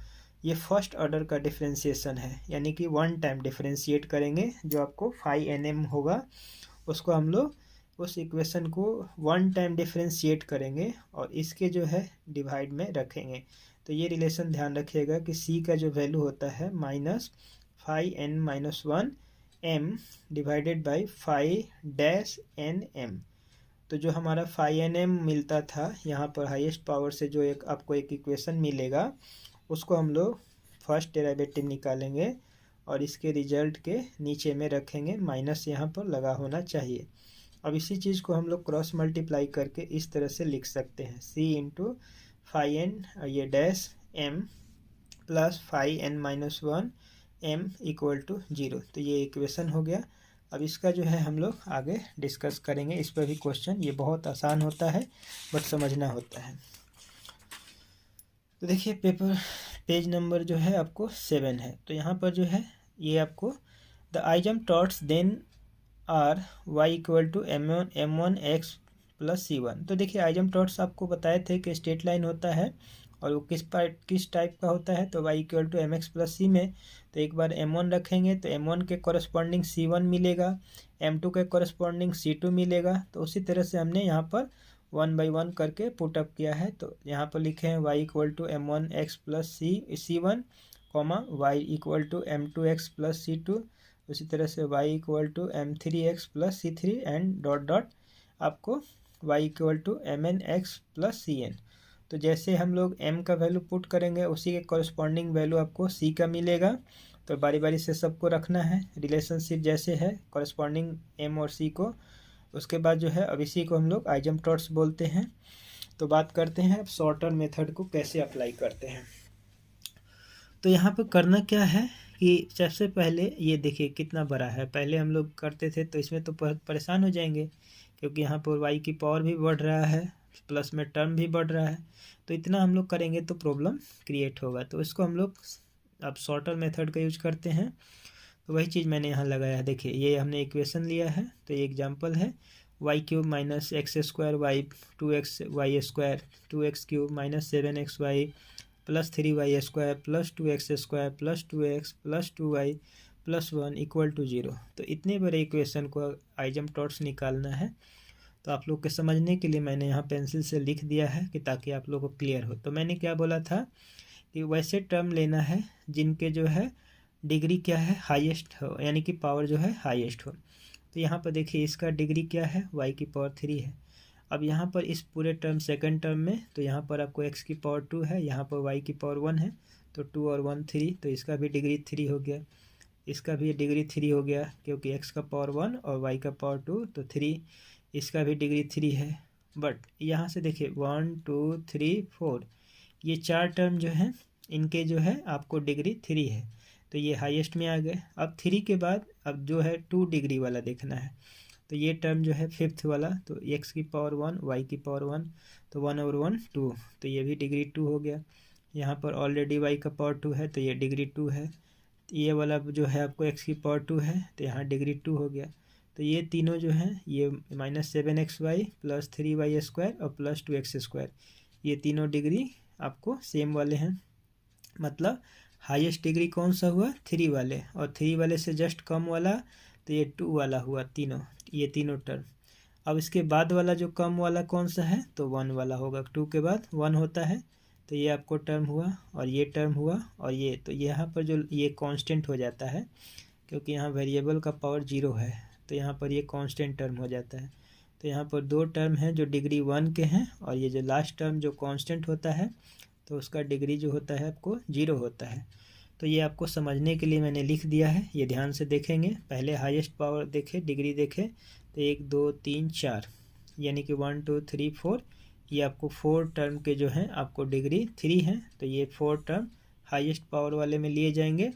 ये फर्स्ट ऑर्डर का डिफ्रेंशिएशन है, यानी कि 1 टाइम डिफ्रेंशिएट करेंगे। जो आपको 5nm होगा उसको हम लोग उस इक्वेशन को 1 टाइम डिफ्रेंशिएट करेंगे, और इसके जो है डिवाइड में रखेंगे। तो ये रिलेशन ध्यान रखिएगा कि c का जो वैल्यू होता है -5n-1 m divided by 5-nm। तो जो हमारा 5nm मिलता था यहाँ पर हाईएस्ट पावर से, जो एक आपको एक इक्वेशन मिलेगा, उसको हम लोग फर्स्ट डेरिवेटिव निकालेंगे और इसके रिजल्ट के नीचे में रखेंगे, माइनस यहाँ पर लगा होना चाहिए। अब इसी चीज़ को हम लोग क्रॉस मल्टीप्लाई करके इस तरह से लिख सकते हैं, c इंटू 5n ये dash m plus 5n-1 m equal to 0। तो ये इक्वेशन हो गया। अब इसका जो है हम लोग आगे डिस्कस करेंगे, इस पर भी क्वेश्चन, ये बहुत आसान होता है बट समझना होता है। तो देखिए पेज नंबर जो है आपको 7 है। तो यहाँ पर जो है ये आपको the asymptotes then are y equal to m1 x plus c1। तो देखिए आइजेंप्टॉट्स आपको बताए थे कि स्ट्रेट लाइन होता है और वो किस टाइप का होता है, तो y equal to M x plus c में तो एक बार m1 रखेंगे तो m1 के कॉरस्पॉन्डिंग c1 मिलेगा, m2 के कॉरस्पॉन्डिंग c2 मिलेगा। तो उसी तरह से हमने यहाँ पर 1/1 करके पुटअप किया है। तो यहाँ पर लिखे हैं y equal to m1 x plus c1 comma y equal to m2 x plus c2, उसी तरह से y equal to m3 x plus c3 and dot dot आपको y equal to mn x plus cn। तो जैसे हम लोग m का value put करेंगे उसी के कॉरस्पॉन्डिंग वैल्यू आपको c का मिलेगा। तो बारी बारी से सबको रखना है, रिलेशनशिप जैसे है कॉरस्पॉन्डिंग m और c को। उसके बाद जो है अब इसी को हम लोग आइजेंप्टॉट्स बोलते हैं। तो बात करते हैं अब सॉर्टर मेथड को कैसे अप्लाई करते हैं। तो यहाँ पर करना क्या है कि सबसे पहले ये देखिए कितना बड़ा है, पहले हम लोग करते थे तो इसमें तो परेशान हो जाएंगे क्योंकि यहाँ पर y की पावर भी बढ़ रहा है प्लस में टर्म भी बढ़ रहा है, तो इतना हम लोग करेंगे तो प्रॉब्लम क्रिएट होगा। तो इसको हम लोग अब सॉर्टर मेथड का यूज करते हैं। तो वही चीज़ मैंने यहाँ लगाया है, देखिए ये हमने इक्वेशन लिया है। तो ये एग्जांपल है y³ minus x square y 2x y square 2x cube minus 7xy plus 3y square plus 2x square plus 2x plus 2y plus 1 equal to 0। तो इतने बड़े इक्वेशन को आइजेंप्टॉट्स निकालना है। तो आप लोग के समझने के लिए मैंने यहाँ पेंसिल से लिख दिया है कि ताकि आप लोग को क्लियर हो। तो मैंने क्या बोला था कि वैसे टर्म लेना है जिनके जो है डिग्री क्या है हाईएस्ट हो, यानी कि पावर जो है हाईएस्ट हो। तो यहाँ पर देखिए इसका डिग्री क्या है y की पावर 3 है। अब यहाँ पर इस पूरे टर्म सेकंड टर्म में तो यहाँ पर आपको x की पावर 2 है, यहाँ पर y की पावर 1 है, तो 2 और 1 3, तो इसका भी डिग्री 3 हो गया, इसका भी डिग्री 3 हो गया क्योंकि x का पावर 1 और y का पावर 2 तो 3, इसका भी डिग्री 3 है। बट यहाँ से देखिए 1 2 3 4 ये 4 टर्म जो है इनके जो है आपको डिग्री 3 है, तो ये हाईएस्ट में आ गए। अब 3 के बाद अब जो है 2 डिग्री वाला देखना है। तो ये टर्म जो है फिफ्थ वाला, तो x की पावर 1 y की पावर 1, तो 1 और 1 2, तो ये भी डिग्री 2 हो गया। यहाँ पर ऑलरेडी y का पावर 2 है तो ये डिग्री 2 है। ये वाला जो है आपको x की पावर 2 है तो यहाँ डिग्री 2 हो गया। तो ये तीनों जो हैं ये -7xy प्लस 3y स्क्वायर और प्लस 2x स्क्वायर, ये तीनों डिग्री आपको सेम वाले हैं। मतलब हाईएस्ट डिग्री कौन सा हुआ 3 वाले, और 3 वाले से जस्ट कम वाला तो ये 2 वाला हुआ तीनों, ये तीनों टर्म। अब इसके बाद वाला जो कम वाला कौन सा है तो 1 वाला होगा, 2 के बाद 1 होता है, तो ये आपको टर्म हुआ और ये टर्म हुआ और ये, तो यहाँ पर जो ये कांस्टेंट हो जाता है क्योंकि यहाँ वेरिएबल का पावर 0 है, तो यहाँ पर ये कांस्टेंट टर्म हो जाता है। तो यहाँ पर 2 टर्म हैं जो डिग्री 1 के हैं और ये जो लास्ट टर्म जो कांस्टेंट होता है तो उसका डिग्री जो होता है आपको 0 होता है। तो ये आपको समझने के लिए मैंने लिख दिया है, ये ध्यान से देखेंगे। पहले हाईएस्ट पावर देखे, डिग्री देखे, तो 1 2 3 4 यानी कि 1 2 3 4, ये आपको 4 टर्म के जो हैं आपको डिग्री 3 है, तो ये 4 टर्म हाईएस्ट पावर वाले में लिए जाएंगे।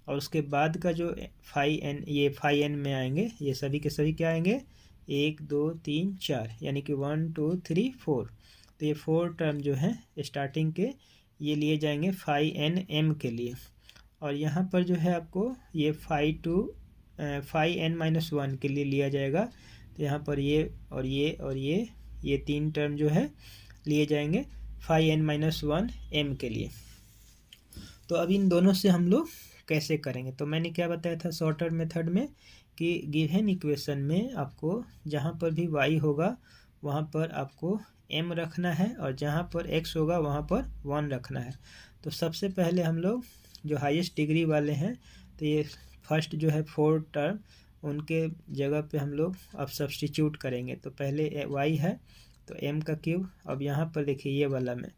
और उसके बाद का जो फाई एन में आएंगे, ये सभी के सभी क्या आएंगे 1 2 3 4 यानी कि 1 2 3 4, तो ये 4 टर्म जो हैं स्टार्टिंग के ये लिए जाएंगे फाई एन एम के लिए। और यहाँ पर जो है आपको ये फाई एन -1 के लिए लिया जाएगा, तो यहाँ पर ये और ये और ये 3 टर्म जो है लिए जाएंगे फाई एन -1 एम के लिए। तो अब इन दोनों से हम लोग कैसे करेंगे, तो मैंने क्या बताया था सॉर्टर मेथड में कि गिवन इक्वेशन में आपको जहाँ पर भी y होगा वहाँ पर आपको m रखना है और जहाँ पर x होगा वहाँ पर 1 रखना है। तो सबसे पहले हम लोग जो हाईएस्ट डिग्री वाले हैं तो ये फर्स्ट जो है 4 टर्म उनके जगह पे हम लोग अब सब्स्टिट्यूट करेंगे। तो पहले y है तो m का क्यूब, अब यहाँ पर देखिए ये वाला में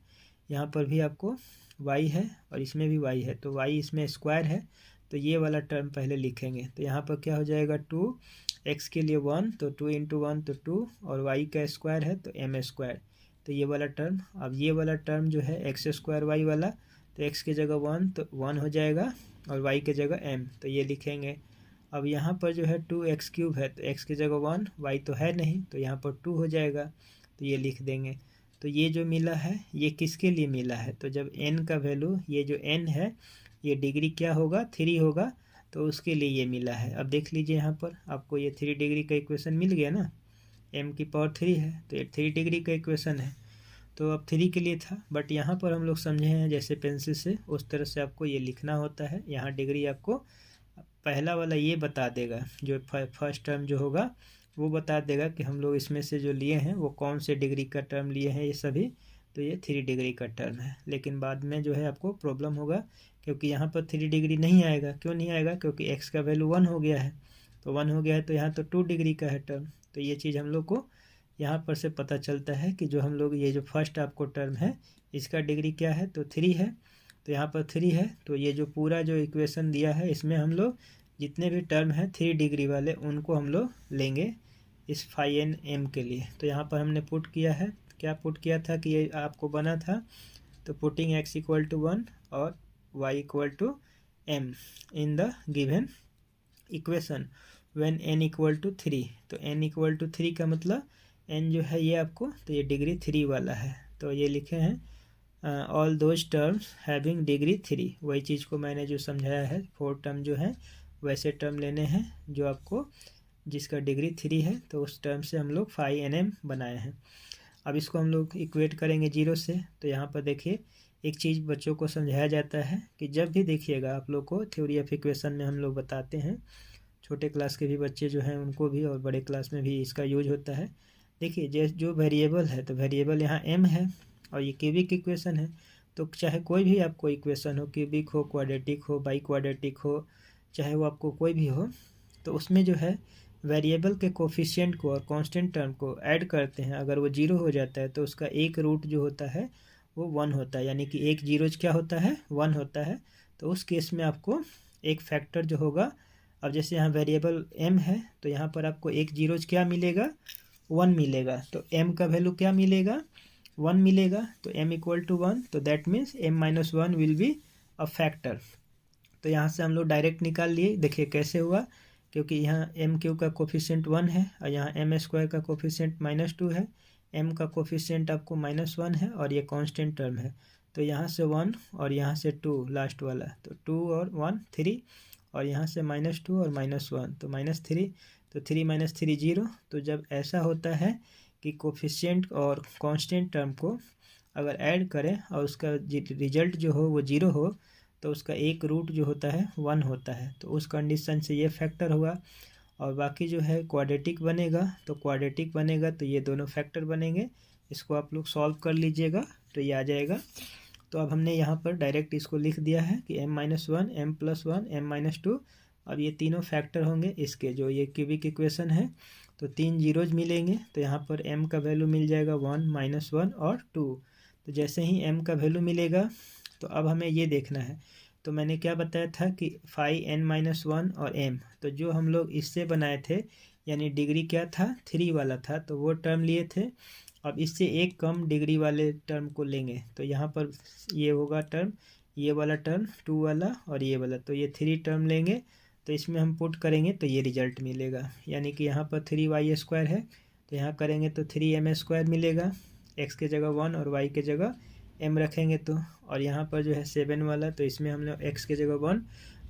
यहाँ पर भी आपको y है और इसमें भी y है, तो y इसमें स्क्वायर है, तो ये वाला टर्म पहले लिखेंगे। तो यहाँ पर क्या हो जाएगा 2, x के लिए 1 तो 2 × 1 तो 2 और y का स्क्वायर है तो m स्क्वायर, तो ये वाला टर्म। अब ये वाला टर्म जो है x स्क्वायर y वाला, तो x की जगह 1 तो 1 हो जाएगा और y की जगह m, तो ये लिखेंगे। अब यहाँ पर जो है 2x³ है तो x की जगह 1, y तो है नहीं तो यहाँ पर 2 हो जाएगा, तो ये लिख देंगे। तो ये जो मिला है ये किसके लिए मिला है, तो जब n का वैल्यू ये जो n है ये डिग्री क्या होगा 3 होगा, तो उसके लिए ये मिला है। अब देख लीजिए यहाँ पर आपको ये 3 डिग्री का इक्वेशन मिल गया ना, m की पावर 3 है तो ये 3 डिग्री का इक्वेशन है। तो अब 3 के लिए था, बट यहाँ पर हम लोग समझे हैं जैसे पेंसिल से, उस तरह से आपको ये लिखना होता है। यहाँ डिग्री आपको पहला वाला ये बता देगा, जो फर्स्ट टर्म जो होगा वो बता देगा कि हम लोग इसमें से जो लिए हैं वो कौन से डिग्री का टर्म लिए हैं ये सभी, तो ये 3 डिग्री का टर्म है। लेकिन बाद में जो है आपको प्रॉब्लम होगा, क्योंकि यहाँ पर 3 डिग्री नहीं आएगा। क्यों नहीं आएगा? क्योंकि x का वैल्यू 1 हो गया है, तो 1 हो गया है तो यहाँ तो 2 डिग्री का है टर्म। तो ये चीज़ हम लोग को यहाँ पर से पता चलता है कि जो हम लोग ये जो फर्स्ट आपको टर्म है इसका डिग्री क्या है, तो 3 है। तो यहाँ पर 3 है, तो ये जो पूरा जो इक्वेशन दिया है इसमें हम लोग जितने भी टर्म हैं 3 डिग्री वाले उनको हम लोग लेंगे इस फाई एन एम के लिए। तो यहाँ पर हमने पुट किया है, क्या पुट किया था कि ये आपको बना था, तो पुटिंग x इक्वल टू 1 और y equal to m in the given equation when n equal to 3। तो n इक्वल टू 3 का मतलब n जो है ये आपको, तो ये डिग्री 3 वाला है। तो ये लिखे हैं all those terms having degree 3। वही चीज़ को मैंने जो समझाया है, 4 टर्म जो है वैसे टर्म लेने हैं जो आपको जिसका डिग्री 3 है, तो उस टर्म से हम लोग फाई एन एम बनाए हैं। अब इसको हम लोग इक्वेट करेंगे 0 से। तो यहाँ पर देखिए एक चीज़ बच्चों को समझाया जाता है कि जब भी देखिएगा आप लोग को थ्योरी ऑफ इक्वेशन में हम लोग बताते हैं, छोटे क्लास के भी बच्चे जो हैं उनको भी और बड़े क्लास में भी इसका यूज होता है। देखिए जो वेरिएबल है, तो वेरिएबल यहाँ m है और ये क्यूबिक इक्वेशन है। तो चाहे कोई भी आपको इक्वेशन हो, क्यूबिक हो, क्वाड्रेटिक हो, बाई क्वाड्रेटिक हो, चाहे वो आपको कोई भी हो, तो उसमें जो है वेरिएबल के कोफिशिएंट को और कांस्टेंट टर्म को ऐड करते हैं। अगर वो 0 हो जाता है तो उसका एक रूट जो होता है वो 1 होता है, यानी कि एक जीरोज क्या होता है, 1 होता है। तो उस केस में आपको एक फैक्टर जो होगा, अब जैसे यहाँ वेरिएबल m है तो यहाँ पर आपको एक जीरोज क्या मिलेगा, 1 मिलेगा। तो m का वैल्यू क्या मिलेगा, 1 मिलेगा। तो m इक्वल टू 1, तो that means m minus 1 will be a factor. तो यहाँ से हम लोग डायरेक्ट निकाल लिए। देखिए कैसे हुआ, क्योंकि यहाँ एम क्यू का कोफिशिएंट 1 है और यहाँ एम स्क्वायर का कोफिशिएंट -2 है। एम का कोफिशिएंट आपको -1 है और ये कांस्टेंट टर्म है। तो यहाँ से 1 और यहाँ से 2 लास्ट वाला, तो 2 और 1 3, और यहाँ से -2 और -1 तो -3, तो 3 - 3 0। तो जब ऐसा होता है कि कोफिशिएंट और कांस्टेंट टर्म को अगर ऐड करें और उसका रिजल्ट जो हो वो 0 हो, तो उसका एक रूट जो होता है 1 होता है। तो उस कंडीशन से ये फैक्टर हुआ। और बाकी जो है क्वाड्रेटिक बनेगा, तो क्वाड्रेटिक बनेगा तो ये दोनों फैक्टर बनेंगे। इसको आप लोग सॉल्व कर लीजिएगा तो ये आ जाएगा। तो अब हमने यहाँ पर डायरेक्ट इसको लिख दिया है कि m-1, m+1, m-2, अब ये तीनों फैक्टर होंगे इसके, जो ये क्यूबिक इक्वेशन है। तो 3 जीरोज मिलेंगे, तो यहाँ पर m का वैल्यू मिल जाएगा 1, -1 और 2। तो जैसे ही m का वैल्यू मिलेगा तो अब हमें ये देखना है। तो मैंने क्या बताया था कि फाई n-1 और m, तो जो हम लोग इससे बनाए थे यानी डिग्री क्या था, 3 वाला था, तो वो टर्म लिए थे। अब इससे एक कम डिग्री वाले टर्म को लेंगे, तो यहाँ पर ये होगा टर्म, ये वाला टर्म 2 वाला और ये वाला, तो ये 3 टर्म लेंगे। तो इसमें हम पुट करेंगे तो ये रिजल्ट मिलेगा, यानी कि यहाँ पर 3y² है तो यहाँ करेंगे तो 3m² मिलेगा। x के जगह 1 और y के जगह m रखेंगे तो, और यहाँ पर जो है 7 वाला, तो इसमें हम लोग x के जगह 1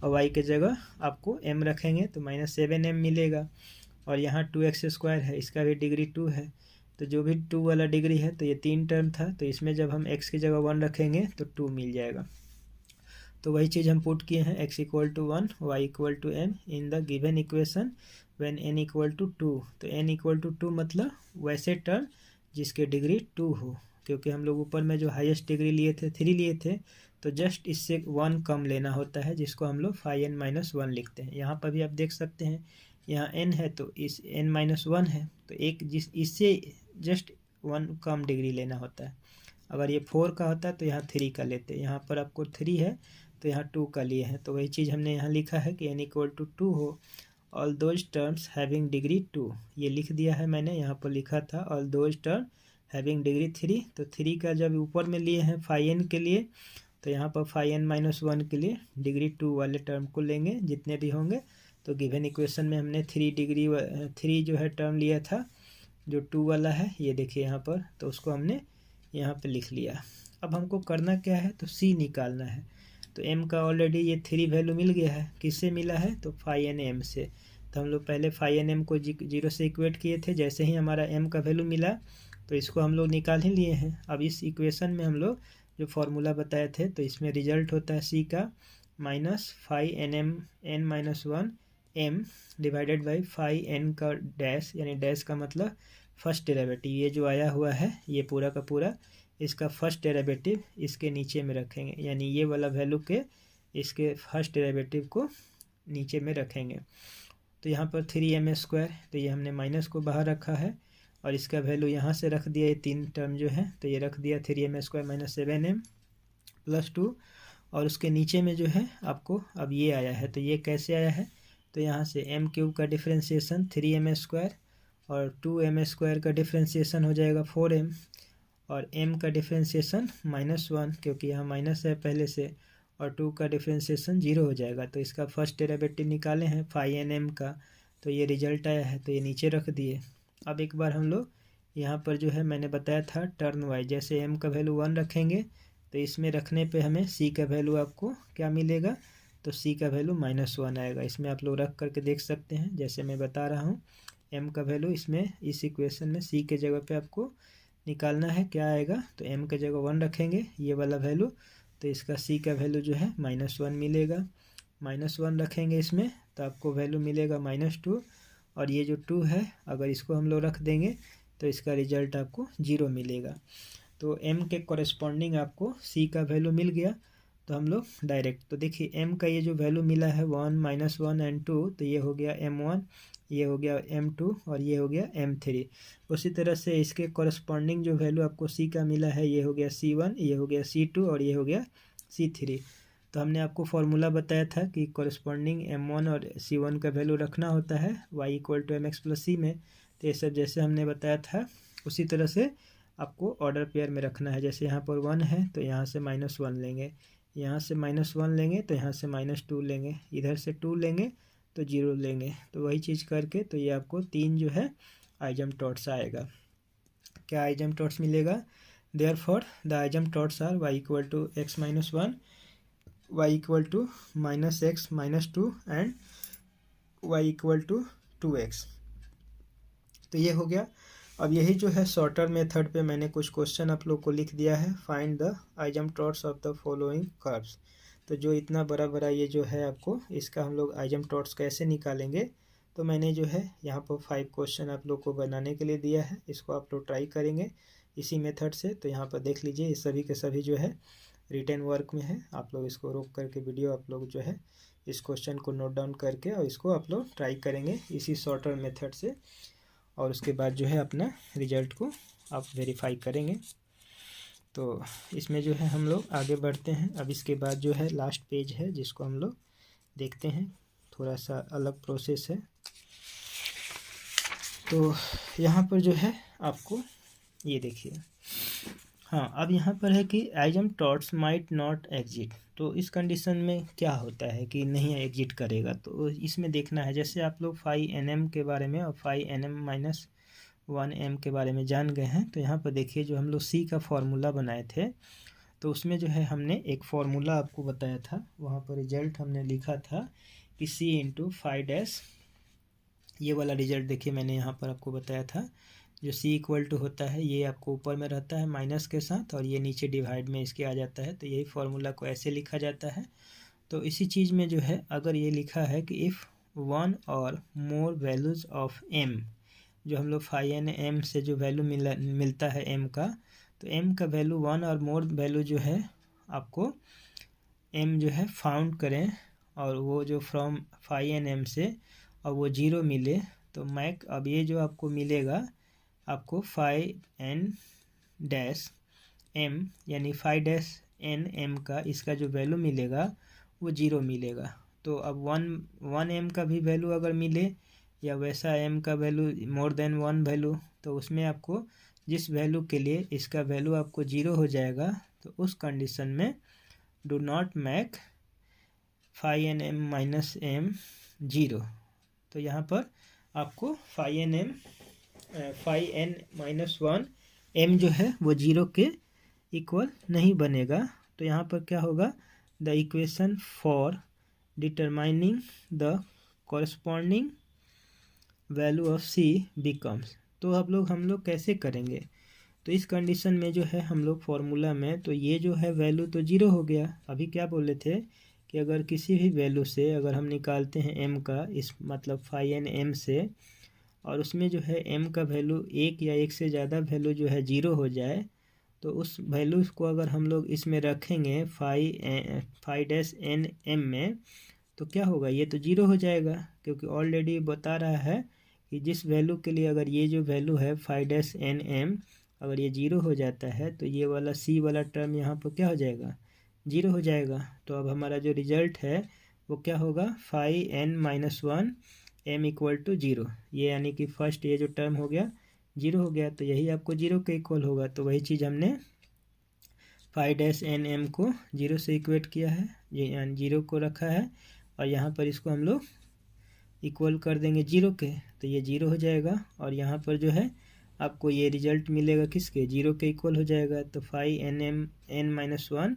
और y के जगह आपको m रखेंगे तो -7m मिलेगा। और यहाँ 2x² है, इसका भी डिग्री 2 है, तो जो भी 2 वाला डिग्री है तो ये 3 टर्म था, तो इसमें जब हम x की जगह 1 रखेंगे तो 2 मिल जाएगा। तो वही चीज़ हम पुट किए हैं, x equal to 1, y equal to m in the given equation when n equal to 2। तो n इक्वल टू 2 मतलब वैसे टर्म जिसके डिग्री 2 हो, क्योंकि हम लोग ऊपर में जो हाईएस्ट डिग्री लिए थे 3 लिए थे, तो जस्ट इससे 1 कम लेना होता है, जिसको हम लोग फाई n-1 लिखते हैं। यहाँ पर भी आप देख सकते हैं, यहाँ n है तो इस n-1 है, तो एक जिस इससे जस्ट 1 कम डिग्री लेना होता है। अगर ये 4 का होता है तो यहाँ 3 का लेते हैं, यहाँ पर आपको 3 है तो यहाँ 2 का लिए हैं। तो वही चीज़ हमने यहाँ लिखा है कि n इक्वल टू 2 हो, all those terms having degree 2, ये लिख दिया है मैंने। यहाँ पर लिखा था all those term having degree 3, तो 3 का जब ऊपर में लिए हैं फाई n के लिए, तो यहाँ पर फाई n-1 के लिए डिग्री 2 वाले टर्म को लेंगे जितने भी होंगे। तो गिवन इक्वेशन में हमने 3 जो है टर्म लिया था जो 2 वाला है, ये देखिए यहाँ पर, तो उसको हमने यहाँ पे लिख लिया। अब हमको करना क्या है, तो c निकालना है। तो m का ऑलरेडी ये 3 वैल्यू मिल गया है, किससे मिला है, तो फाई एन एम से। तो हम लोग पहले फाई एन एम को 0 से इक्वेट किए थे, जैसे ही हमारा m का वैल्यू मिला तो इसको हम लोग निकाल ही लिए हैं। अब इस इक्वेशन में हम लोग जो फार्मूला बताए थे, तो इसमें रिजल्ट होता है सी का -5n(m)(n-1) m divided by 5n का डैश, यानी डैश का मतलब फर्स्ट डेरिवेटिव, ये जो आया हुआ है ये पूरा का पूरा इसका फर्स्ट डेरिवेटिव इसके नीचे में रखेंगे, यानी ये वाला वैल्यू के इसके फर्स्ट डेरिवेटिव को नीचे में रखेंगे। तो यहाँ पर 3m², तो ये हमने माइनस को बाहर रखा है और इसका वैल्यू यहाँ से रख दिया, ये तीन टर्म जो है तो ये रख दिया 3m² - 7m + 2, और उसके नीचे में जो है आपको अब ये आया है। तो ये कैसे आया है, तो यहाँ से m³ का डिफ्रेंशिएशन 3m² और 2m² का डिफ्रेंशिएशन हो जाएगा 4m, और m का डिफ्रेंशिएशन -1 क्योंकि यहाँ माइनस है पहले से, और 2 का डिफ्रेंशिएशन 0 हो जाएगा। तो इसका फर्स्ट डेरिवेटिव निकाले हैं 5nm का, तो ये रिजल्ट आया है, तो ये नीचे रख दिए। अब एक बार हम लोग यहाँ पर जो है मैंने बताया था टर्न वाइज, जैसे m का वैल्यू 1 रखेंगे तो इसमें रखने पे हमें c का वैल्यू आपको क्या मिलेगा, तो c का वैल्यू -1 आएगा। इसमें आप लोग रख करके देख सकते हैं, जैसे मैं बता रहा हूँ m का वैल्यू इसमें इस इक्वेशन में c के जगह पे आपको निकालना है, क्या आएगा, तो m के जगह 1 रखेंगे ये वाला वैल्यू, तो इसका c का वैल्यू जो है -1 मिलेगा। -1 रखेंगे इसमें तो आपको वैल्यू मिलेगा -2, और ये जो 2 है अगर इसको हम लोग रख देंगे तो इसका रिजल्ट आपको 0 मिलेगा। तो m के कॉरेस्पॉन्डिंग आपको c का वैल्यू मिल गया। तो हम लोग डायरेक्ट, तो देखिए m का ये जो वैल्यू मिला है 1 -1 एंड 2, तो ये हो गया m1, ये हो गया m2 और ये हो गया m3। उसी तरह से इसके कॉरेस्पॉन्डिंग जो वैल्यू आपको c का मिला है ये हो गया c1, ये हो गया c2 और ये हो गया c3। तो हमने आपको फॉर्मूला बताया था कि कॉरेस्पॉन्डिंग m1 और c1 का वैल्यू रखना होता है y = mx + c में। तो ये सब जैसे हमने बताया था उसी तरह से आपको ऑर्डर पेयर में रखना है। जैसे यहाँ पर 1 है तो यहाँ से -1 लेंगे, यहाँ से -1 लेंगे तो यहाँ से -2 लेंगे, इधर से 2 लेंगे तो 0 लेंगे। तो वही चीज़ करके तो ये आपको 3 जो है आइजमटॉट्स आएगा। क्या आइजमटॉट्स मिलेगा, therefore the asymptotes are y = x - 1, y = -x - 2 and y = 2x। तो ये हो गया। अब यही जो है शॉर्टर मेथड पे मैंने कुछ क्वेश्चन आप लोग को लिख दिया है, find the asymptotes of the following curves. तो जो इतना बड़ा बड़ा ये जो है आपको इसका हम लोग आइजमटॉट्स कैसे निकालेंगे, तो मैंने जो है यहाँ पर 5 क्वेश्चन आप लोग को बनाने के लिए दिया है, इसको आप लोग ट्राई करेंगे इसी मेथड से। तो यहाँ पर देख लीजिए ये सभी के सभी जो है रिटन वर्क में है, आप लोग इसको रोक करके वीडियो आप लोग जो है इस क्वेश्चन को नोट डाउन करके और इसको आप लोग ट्राई करेंगे इसी शॉर्टर मेथड से, और उसके बाद जो है अपना रिजल्ट को आप वेरीफाई करेंगे। तो इसमें जो है हम लोग आगे बढ़ते हैं। अब इसके बाद जो है लास्ट पेज है जिसको हम लोग देखते हैं, थोड़ा सा अलग प्रोसेस है। तो यहाँ पर जो है आपको ये देखिए, हाँ अब यहाँ पर है कि आइजमटॉट्स माइट नॉट एग्जिट। तो इस कंडीशन में क्या होता है कि नहीं एग्जिट करेगा, तो इसमें देखना है। जैसे आप लोग 5nm के बारे में और 5nm-1m के बारे में जान गए हैं, तो यहाँ पर देखिए जो हम लोग c का फॉर्मूला बनाए थे तो उसमें जो है हमने एक फार्मूला आपको बताया था, वहाँ पर रिजल्ट हमने लिखा था कि c × 5 ये वाला रिजल्ट देखिए मैंने यहाँ पर आपको बताया था। जो c = होता है ये आपको ऊपर में रहता है माइनस के साथ और ये नीचे डिवाइड में इसके आ जाता है, तो यही फार्मूला को ऐसे लिखा जाता है। तो इसी चीज़ में जो है अगर ये लिखा है कि इफ़ 1 और मोर वैल्यूज़ ऑफ m, जो हम लोग 5nm से जो वैल्यू मिलता है m का, तो m का वैल्यू 1 और मोर वैल्यू जो है आपको m जो है फाउंड करें, और वो जो फ्रॉम 5nm से और वो 0 मिले, तो मैक अब ये जो आपको मिलेगा आपको 5n-m यानी 5-nm का इसका जो वैल्यू मिलेगा वो 0 मिलेगा। तो अब 1m का भी वैल्यू अगर मिले या वैसा m का वैल्यू मोर देन 1 वैल्यू, तो उसमें आपको जिस वैल्यू के लिए इसका वैल्यू आपको 0 हो जाएगा, तो उस कंडीशन में do not Mac 5nm - m 0। तो यहाँ पर आपको 5n-1m जो है वो 0 के इक्वल नहीं बनेगा। तो यहाँ पर क्या होगा, the equation for determining the corresponding value of c becomes. तो हम लोग कैसे करेंगे, तो इस कंडीशन में जो है हम लोग फॉर्मूला में, तो ये जो है वैल्यू तो जीरो हो गया। अभी क्या बोले थे कि अगर किसी भी वैल्यू से अगर हम निकालते हैं m का, इस मतलब फाई एन एम से, और उसमें जो है m का वैल्यू एक या एक से ज़्यादा वैल्यू जो है जीरो हो जाए, तो उस वैल्यू को अगर हम लोग इसमें रखेंगे फाई डैश एन एम में, तो क्या होगा, ये तो जीरो हो जाएगा, क्योंकि ऑलरेडी बता रहा है कि जिस वैल्यू के लिए अगर ये जो वैल्यू है फाई डैश एन एम अगर ये जीरो हो जाता है, तो ये वाला सी वाला टर्म यहाँ पर क्या हो जाएगा, जीरो हो जाएगा। तो अब हमारा जो रिजल्ट है वो क्या होगा, phi n minus one m equal to zero. ये यानी कि फर्स्ट ये जो टर्म हो गया जीरो हो गया, तो यही आपको जीरो के इक्वल होगा। तो वही चीज़ हमने फाई डैश एन एम को जीरो से इक्वेट किया है, ये यानी जीरो को रखा है, और यहाँ पर इसको हम लोग इक्वल कर देंगे जीरो के, तो ये जीरो हो जाएगा। और यहाँ पर जो है आपको ये रिजल्ट मिलेगा किसके, जीरो के इक्वल हो जाएगा। तो phi n m n minus one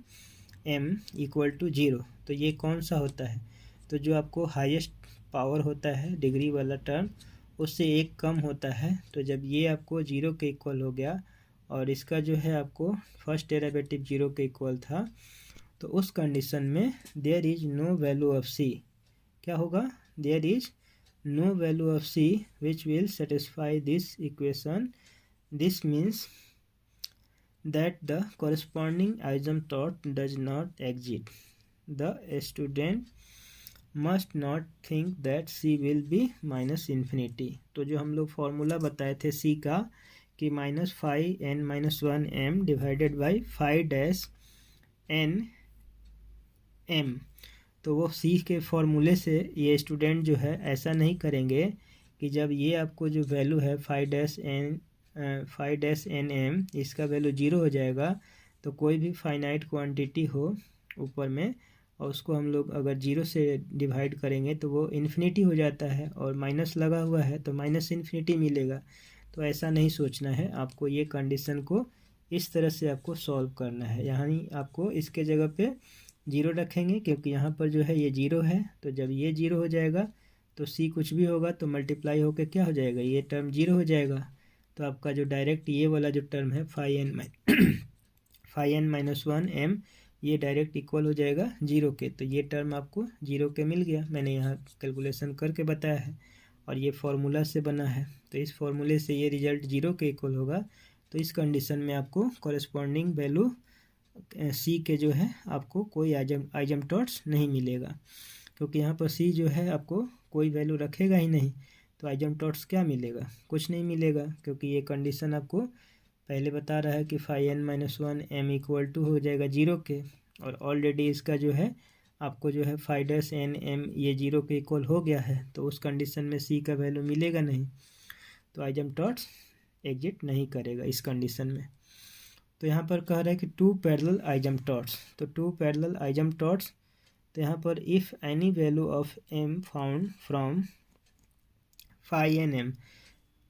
m equal to zero. तो ये कौन सा होता है, तो जो आपको हाईएस्ट पावर होता है डिग्री वाला टर्म, उससे एक कम होता है। तो जब ये आपको जीरो के इक्वल हो गया और इसका जो है आपको फर्स्ट डेरिवेटिव जीरो के इक्वल था, तो उस कंडीशन में there is no value of c, क्या होगा, there is no value of c which will satisfy this equation. This means that the corresponding asymptote does not exist. The student must not think that c will be minus infinity. तो जो हम लोग formula बताए थे c का कि minus phi n minus one m divided by phi dash n m, तो वो c के फॉर्मूले से ये स्टूडेंट जो है ऐसा नहीं करेंगे कि जब ये आपको जो वैल्यू है फाई डैश एन एम इसका वैल्यू जीरो हो जाएगा, तो कोई भी फाइनाइट क्वांटिटी हो ऊपर में और उसको हम लोग अगर जीरो से डिवाइड करेंगे तो वो इन्फिनिटी हो जाता है, और माइनस लगा हुआ है तो माइनस इन्फिनिटी मिलेगा। तो ऐसा नहीं सोचना है, आपको ये कंडीशन को इस तरह से आपको सॉल्व करना है। यानी आपको इसके जगह पे जीरो रखेंगे, क्योंकि यहाँ पर जो है ये जीरो है, तो जब ये जीरो हो जाएगा तो सी कुछ भी होगा तो मल्टीप्लाई होकर क्या हो जाएगा, ये टर्म जीरो हो जाएगा। तो आपका जो डायरेक्ट ये वाला जो टर्म है phi n minus one m, ये डायरेक्ट इक्वल हो जाएगा जीरो के। तो ये टर्म आपको जीरो के मिल गया, मैंने यहाँ कैलकुलेशन करके बताया है, और ये फार्मूला से बना है। तो इस फार्मूले से ये रिजल्ट जीरो के इक्वल होगा। तो इस कंडीशन में आपको कॉरेस्पॉन्डिंग वैल्यू सी के जो है आपको कोई आइजमटॉट्स नहीं मिलेगा, क्योंकि यहाँ पर सी जो है आपको कोई वैल्यू रखेगा ही नहीं। तो आइजमटॉट्स क्या मिलेगा, कुछ नहीं मिलेगा, क्योंकि ये कंडीशन आपको पहले बता रहा है कि phi n minus one m equal to हो जाएगा जीरो के, और ऑलरेडी इसका जो है आपको जो है फाई डैश एन एम ये जीरो के इक्वल हो गया है। तो उस कंडीशन में सी का वैल्यू मिलेगा नहीं, तो आइजमटॉट्स एग्जिस्ट नहीं करेगा इस कंडीशन में। तो यहाँ पर कह रहा है कि टू पैरेलल आइजमटॉट्स, तो टू पैरेलल आइजमटॉट्स, तो यहाँ पर if any value of m found from phi n m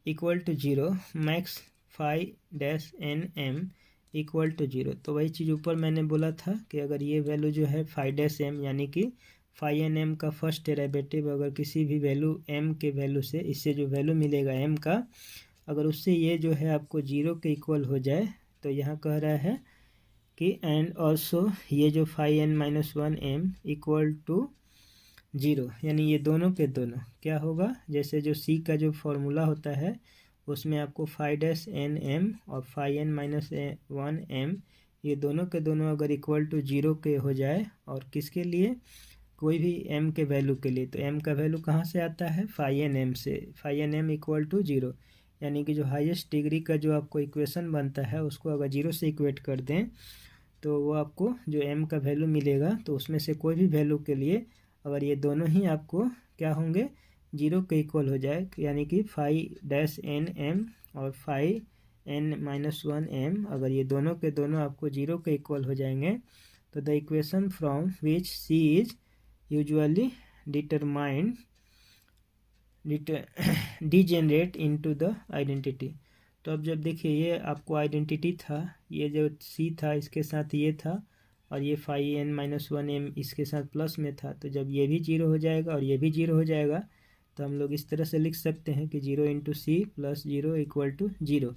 equal to zero makes phi dash n m equal to zero. तो वही चीज़ ऊपर मैंने बोला था कि अगर ये वैल्यू जो है फाई डैश एम यानी कि फाई एन एम का फर्स्ट डेरिवेटिव अगर किसी भी वैल्यू एम के वैल्यू से, इससे जो वैल्यू मिलेगा एम का, अगर उससे ये जो है आपको जीरो के इक्वल हो जाए, तो यहाँ कह रहा है कि एंड ऑल्सो ये जो phi n minus one m equal to zero, यानी ये दोनों के दोनों क्या होगा, जैसे जो सी का जो फॉर्मूला होता है उसमें आपको फाई डैश एन एम और phi n minus one m ये दोनों के दोनों अगर इक्वल टू जीरो के हो जाए, और किसके लिए, कोई भी एम के वैल्यू के लिए, तो एम का वैल्यू कहाँ से आता है, फाई एन एम से, phi n m equal to zero, यानी कि जो हाईएस्ट डिग्री का जो आपको इक्वेशन बनता है उसको अगर जीरो से इक्वेट कर दें, तो वो आपको जो एम का वैल्यू मिलेगा, तो उसमें से कोई भी वैल्यू के लिए अगर ये दोनों ही आपको क्या होंगे, जीरो के इक्वल हो जाए, यानी कि फाई डैश एन एम और phi n minus one m अगर ये दोनों के दोनों आपको जीरो के इक्वल हो जाएंगे, तो the equation from which c is usually determined degenerate into the identity. तो अब जब देखिए ये आपको आइडेंटिटी था, ये जो सी था इसके साथ ये था, और ये phi n minus one m इसके साथ प्लस में था। तो जब ये भी जीरो हो जाएगा और ये भी जीरो हो जाएगा, तो हम लोग इस तरह से लिख सकते हैं कि zero into c plus zero equal to zero.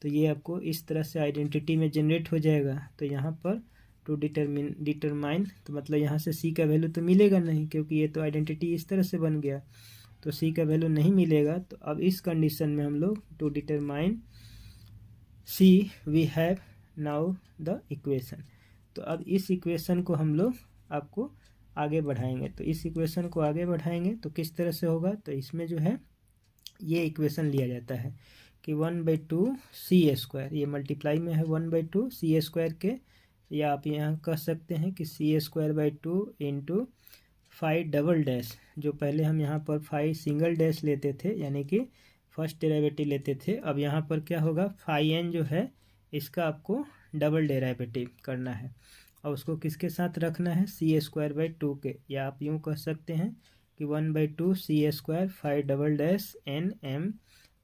तो ये आपको इस तरह से आइडेंटिटी में जनरेट हो जाएगा। तो यहाँ पर टू डिटरमाइन तो मतलब यहाँ से सी का वैल्यू तो मिलेगा नहीं, क्योंकि ये तो आइडेंटिटी इस तरह से बन गया, तो सी का वैल्यू नहीं मिलेगा। तो अब इस कंडीशन में हम लोग to determine c we have now the equation. तो अब इस इक्वेशन को हम लोग आपको आगे बढ़ाएंगे। तो इस इक्वेशन को आगे बढ़ाएंगे तो किस तरह से होगा, तो इसमें जो है ये इक्वेशन लिया जाता है कि 1/2 c², ये मल्टीप्लाई में है 1/2 c² के, या आप यहाँ कह सकते हैं कि c²/2 into phi double dash, जो पहले हम यहाँ पर फाई सिंगल डैश लेते थे यानी कि फर्स्ट डेरिवेटिव लेते थे, अब यहाँ पर क्या होगा, फाई n जो है इसका आपको डबल डेरिवेटिव करना है और उसको किसके साथ रखना है, c²/2 के, या आप यूँ कह सकते हैं कि 1/2 c² phi double dash n m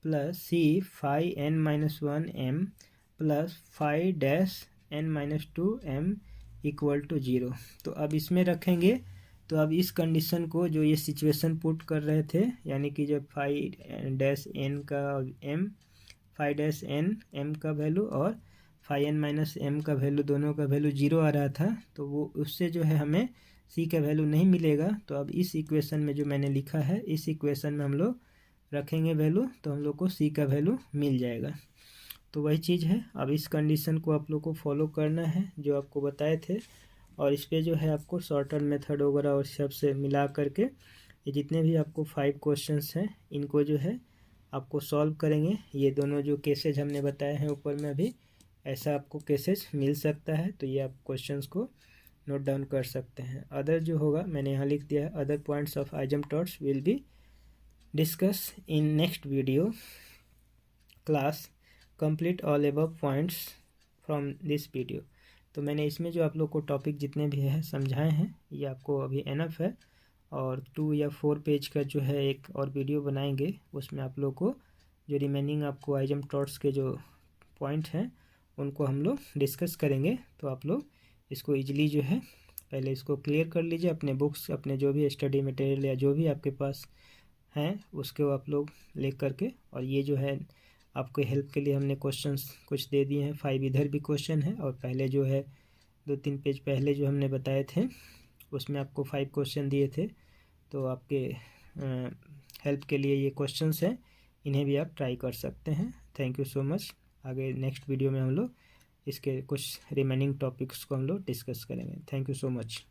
plus c phi n-1 m plus phi dash n-2 m equal to 0। तो अब इसमें रखेंगे, तो अब इस कंडीशन को जो ये सिचुएशन पुट कर रहे थे, यानी कि जब फाई डैश n का m, phi dash n m का वैल्यू और फाई n-m का वैल्यू, दोनों का वैल्यू 0 आ रहा था, तो वो उससे जो है हमें c का वैल्यू नहीं मिलेगा। तो अब इस इक्वेशन में जो मैंने लिखा है, इस इक्वेशन में हम लोग रखेंगे वैल्यू, तो हम लोग को c का वैल्यू मिल जाएगा। तो वही चीज़ है, अब इस कंडीशन को आप लोग को फॉलो करना है जो आपको बताए थे, और इस पर जो है आपको शॉर्टकट मेथड वगैरह और सब से मिला करके ये जितने भी आपको 5 क्वेश्चंस हैं इनको जो है आपको सॉल्व करेंगे। ये दोनों जो केसेज हमने बताए हैं ऊपर में, अभी ऐसा आपको केसेज मिल सकता है, तो ये आप क्वेश्चंस को नोट डाउन कर सकते हैं। अदर जो होगा मैंने यहाँ लिख दिया है, other points of asymptotes will be discuss in next video class, complete all above points from this video. तो मैंने इसमें जो आप लोग को टॉपिक जितने भी हैं समझाए हैं, ये आपको अभी एनफ है, और 2 या 4 पेज का जो है एक और वीडियो बनाएंगे, उसमें आप लोग को जो रिमेनिंग आपको आइजेंप्टॉट्स के जो पॉइंट हैं उनको हम लोग डिस्कस करेंगे। तो आप लोग इसको ईजिली जो है पहले इसको क्लियर कर लीजिए, अपने बुक्स, अपने जो भी स्टडी मटेरियल या जो भी आपके पास हैं उसको आप लोग ले करके, और ये जो है आपको हेल्प के लिए हमने क्वेश्चंस कुछ दे दिए हैं, 5 इधर भी क्वेश्चन है, और पहले जो है 2-3 पेज पहले जो हमने बताए थे उसमें आपको 5 क्वेश्चन दिए थे। तो आपके हेल्प के लिए ये क्वेश्चंस हैं, इन्हें भी आप ट्राई कर सकते हैं। Thank you so much. आगे नेक्स्ट वीडियो में हम लोग इसके कुछ रिमेनिंग टॉपिक्स को हम लोग डिस्कस करेंगे। Thank you so much.